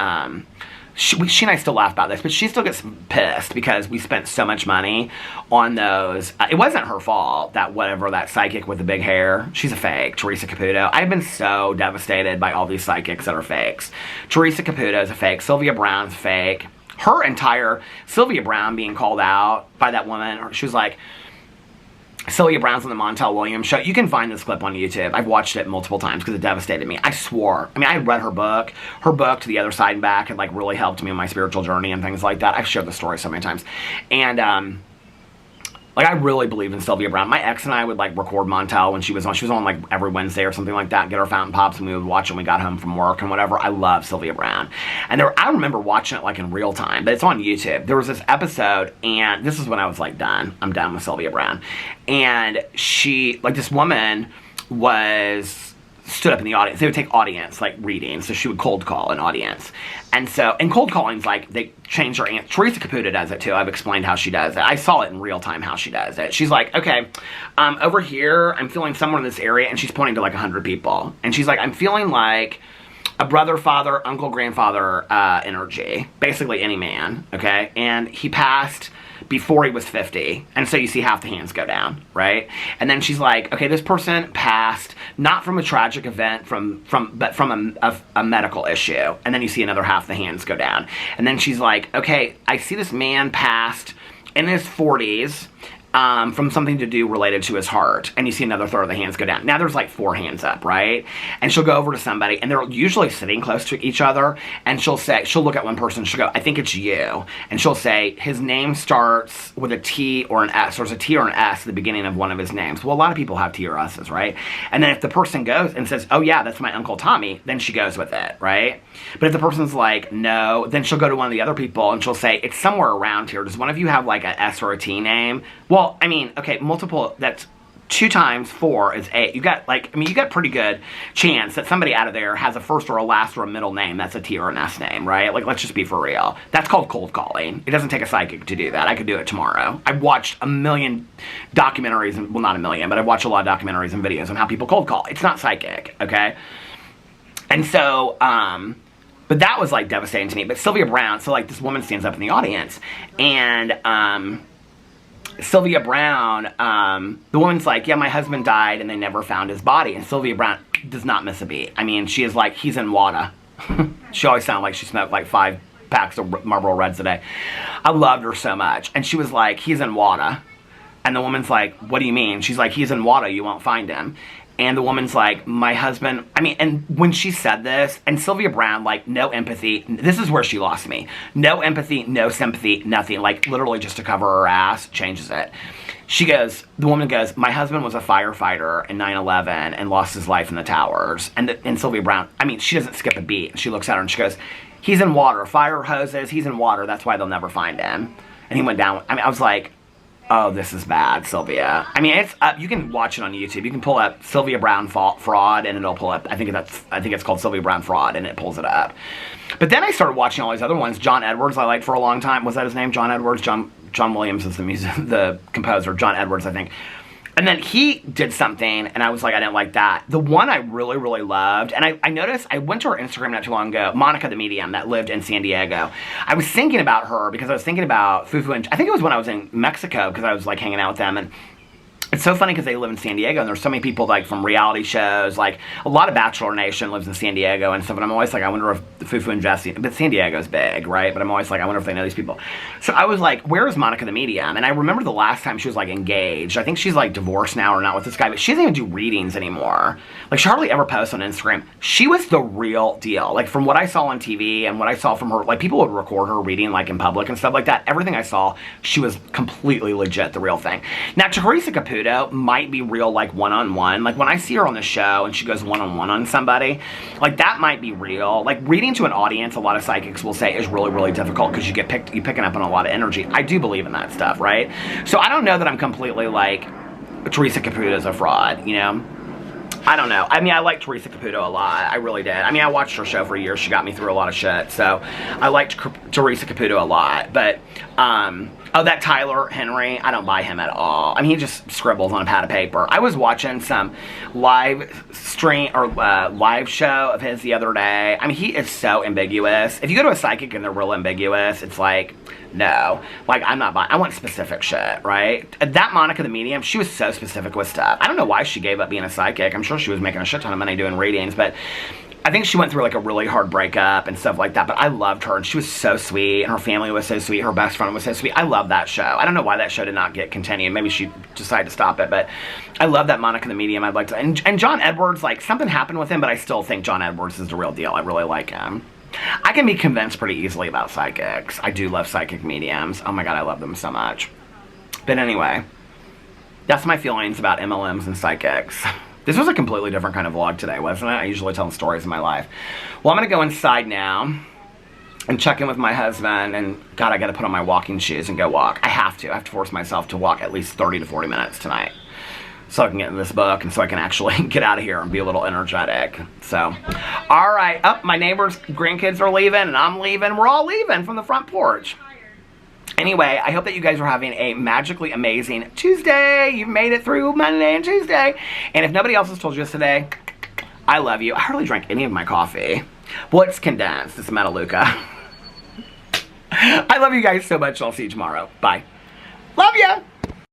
she and I still laugh about this, but she still gets pissed because we spent so much money on those. It wasn't her fault that whatever, that psychic with the big hair, she's a fake, Teresa Caputo. I've been so devastated by all these psychics that are fakes. Teresa Caputo is a fake. Sylvia Brown's fake. Her entire, Sylvia Brown being called out by that woman, she was like, Sylvia Brown's on the Montel Williams show. You can find this clip on YouTube. I've watched it multiple times because it devastated me. I swore. I mean, I had read her book. Her book, To the Other Side and Back, had like really helped me in my spiritual journey and things like that. I've shared the story so many times. And, like, I really believed in Sylvia Brown. My ex and I would, like, record Montel when she was on, like, every Wednesday or something like that, get our fountain pops, and we would watch it when we got home from work and whatever. I love Sylvia Brown. And I remember watching it, like, in real time, but it's on YouTube. There was this episode, and this is when I was, like, done. I'm done with Sylvia Brown. And she, like, this woman stood up in the audience. They would take audience, like, readings. So she would cold call an audience. And cold calling's like, they change her answer. Teresa Caputo does it too. I've explained how she does it. I saw it in real time how she does it. She's like, okay, over here, I'm feeling somewhere in this area, and she's pointing to like 100 people. And she's like, I'm feeling like a brother, father, uncle, grandfather energy. Basically any man, okay? And he passed before he was 50, and so you see half the hands go down, right? And then she's like, okay, this person passed not from a tragic event, but from a medical issue, and then you see another half the hands go down. And then she's like, okay, I see this man passed in his 40s from something to do related to his heart, and you see another third of the hands go down. Now there's like 4 hands up, right? And she'll go over to somebody, and they're usually sitting close to each other, and she'll look at one person, she'll go, I think it's you. And she'll say, his name starts with a T or an S. There's a T or an S at the beginning of one of his names. Well, a lot of people have T or S's, right? And then if the person goes and says, oh yeah, that's my Uncle Tommy, then she goes with it, right? But if the person's like, no, then she'll go to one of the other people, and she'll say, it's somewhere around here. Does one of you have like a S or a T name? Well, I mean, okay, multiple, that's 2 times 4 is 8. You got pretty good chance that somebody out of there has a first or a last or a middle name that's a T or an S name, right? Like, let's just be for real. That's called cold calling. It doesn't take a psychic to do that. I could do it tomorrow. I've watched a million documentaries, well, not a million, but I've watched a lot of documentaries and videos on how people cold call. It's not psychic, okay? And so, but that was, like, devastating to me. But Sylvia Brown, so, like, this woman stands up in the audience, and, Sylvia Brown, the woman's like, yeah, my husband died and they never found his body. And Sylvia Brown does not miss a beat. I mean, she is like, he's in water. She always sounded like she smoked like 5 packs of Marlboro Reds a day. I loved her so much. And she was like, he's in water. And the woman's like, what do you mean? She's like, he's in water, you won't find him. And the woman's like, my husband, I mean, and when she said this, and Sylvia Brown, like, no empathy, this is where she lost me. No empathy, no sympathy, nothing. Like, literally just to cover her ass, changes it. She goes, the woman goes, my husband was a firefighter in 9/11 and lost his life in the towers. And Sylvia Brown, I mean, she doesn't skip a beat. She looks at her and she goes, he's in water, fire hoses, he's in water, that's why they'll never find him. And he went down, I mean, I was like, oh, this is bad, Sylvia. I mean, it's you can watch it on YouTube. You can pull up Sylvia Brown fraud, and it'll pull up. I think it's called Sylvia Brown fraud, and it pulls it up. But then I started watching all these other ones. John Edwards, I liked for a long time. Was that his name? John Edwards. John Williams is the composer. John Edwards, I think. And then he did something, and I was like, I didn't like that. The one I really, really loved, and I noticed, I went to her Instagram not too long ago, Monica the Medium, that lived in San Diego. I was thinking about her because I was thinking about Fufu, and I think it was when I was in Mexico, because I was like hanging out with them, and it's so funny because they live in San Diego, and there's so many people like from reality shows, like a lot of Bachelor Nation lives in San Diego and stuff, and I'm always like, I wonder if Fufu and Jesse, but San Diego's big, right? But I'm always like, I wonder if they know these people. So I was like, where is Monica the Medium? And I remember the last time she was like engaged. I think she's like divorced now or not with this guy, but she doesn't even do readings anymore. Like she hardly ever posts on Instagram. She was the real deal. Like from what I saw on TV and what I saw from her, like people would record her reading like in public and stuff like that. Everything I saw, she was completely legit, the real thing. Now Teresa Caputo might be real like one-on-one. Like when I see her on the show and she goes one-on-one on somebody, like that might be real. Like reading to an audience, a lot of psychics will say is really, really difficult because you're picking up on a lot of energy. I do believe in that stuff, right? So I don't know that I'm completely like Teresa Caputo's a fraud, you know? I don't know. I mean, I like Teresa Caputo a lot. I really did. I mean, I watched her show for years. She got me through a lot of shit. So I liked Teresa Caputo a lot. But, oh, that Tyler Henry, I don't buy him at all. I mean, he just scribbles on a pad of paper. I was watching some live stream or live show of his the other day. I mean, he is so ambiguous. If you go to a psychic and they're real ambiguous, it's like, no. Like, I'm not buying. I want specific shit, right? That Monica the Medium, she was so specific with stuff. I don't know why she gave up being a psychic. I'm sure she was making a shit ton of money doing readings, but I think she went through like a really hard breakup and stuff like that, but I loved her and she was so sweet and her family was so sweet. Her best friend was so sweet. I love that show. I don't know why that show did not get continued. Maybe she decided to stop it, but I love that Monica the Medium. I'd like to, and John Edwards, like something happened with him, but I still think John Edwards is the real deal. I really like him. I can be convinced pretty easily about psychics. I do love psychic mediums. Oh my god, I love them so much. But anyway, that's my feelings about MLMs and psychics. This was a completely different kind of vlog today, wasn't it? I usually tell stories of my life. Well, I'm going to go inside now and check in with my husband. And God, I got to put on my walking shoes and go walk. I have to force myself to walk at least 30 to 40 minutes tonight, so I can get in this book and so I can actually get out of here and be a little energetic. So, all right. Oh, my neighbor's grandkids are leaving and I'm leaving. We're all leaving from the front porch. Anyway, I hope that you guys are having a magically amazing Tuesday. You've made it through Monday and Tuesday. And if nobody else has told you this today, I love you. I hardly drank any of my coffee. Well, it's condensed. It's Metalluca. I love you guys so much. I'll see you tomorrow. Bye. Love ya!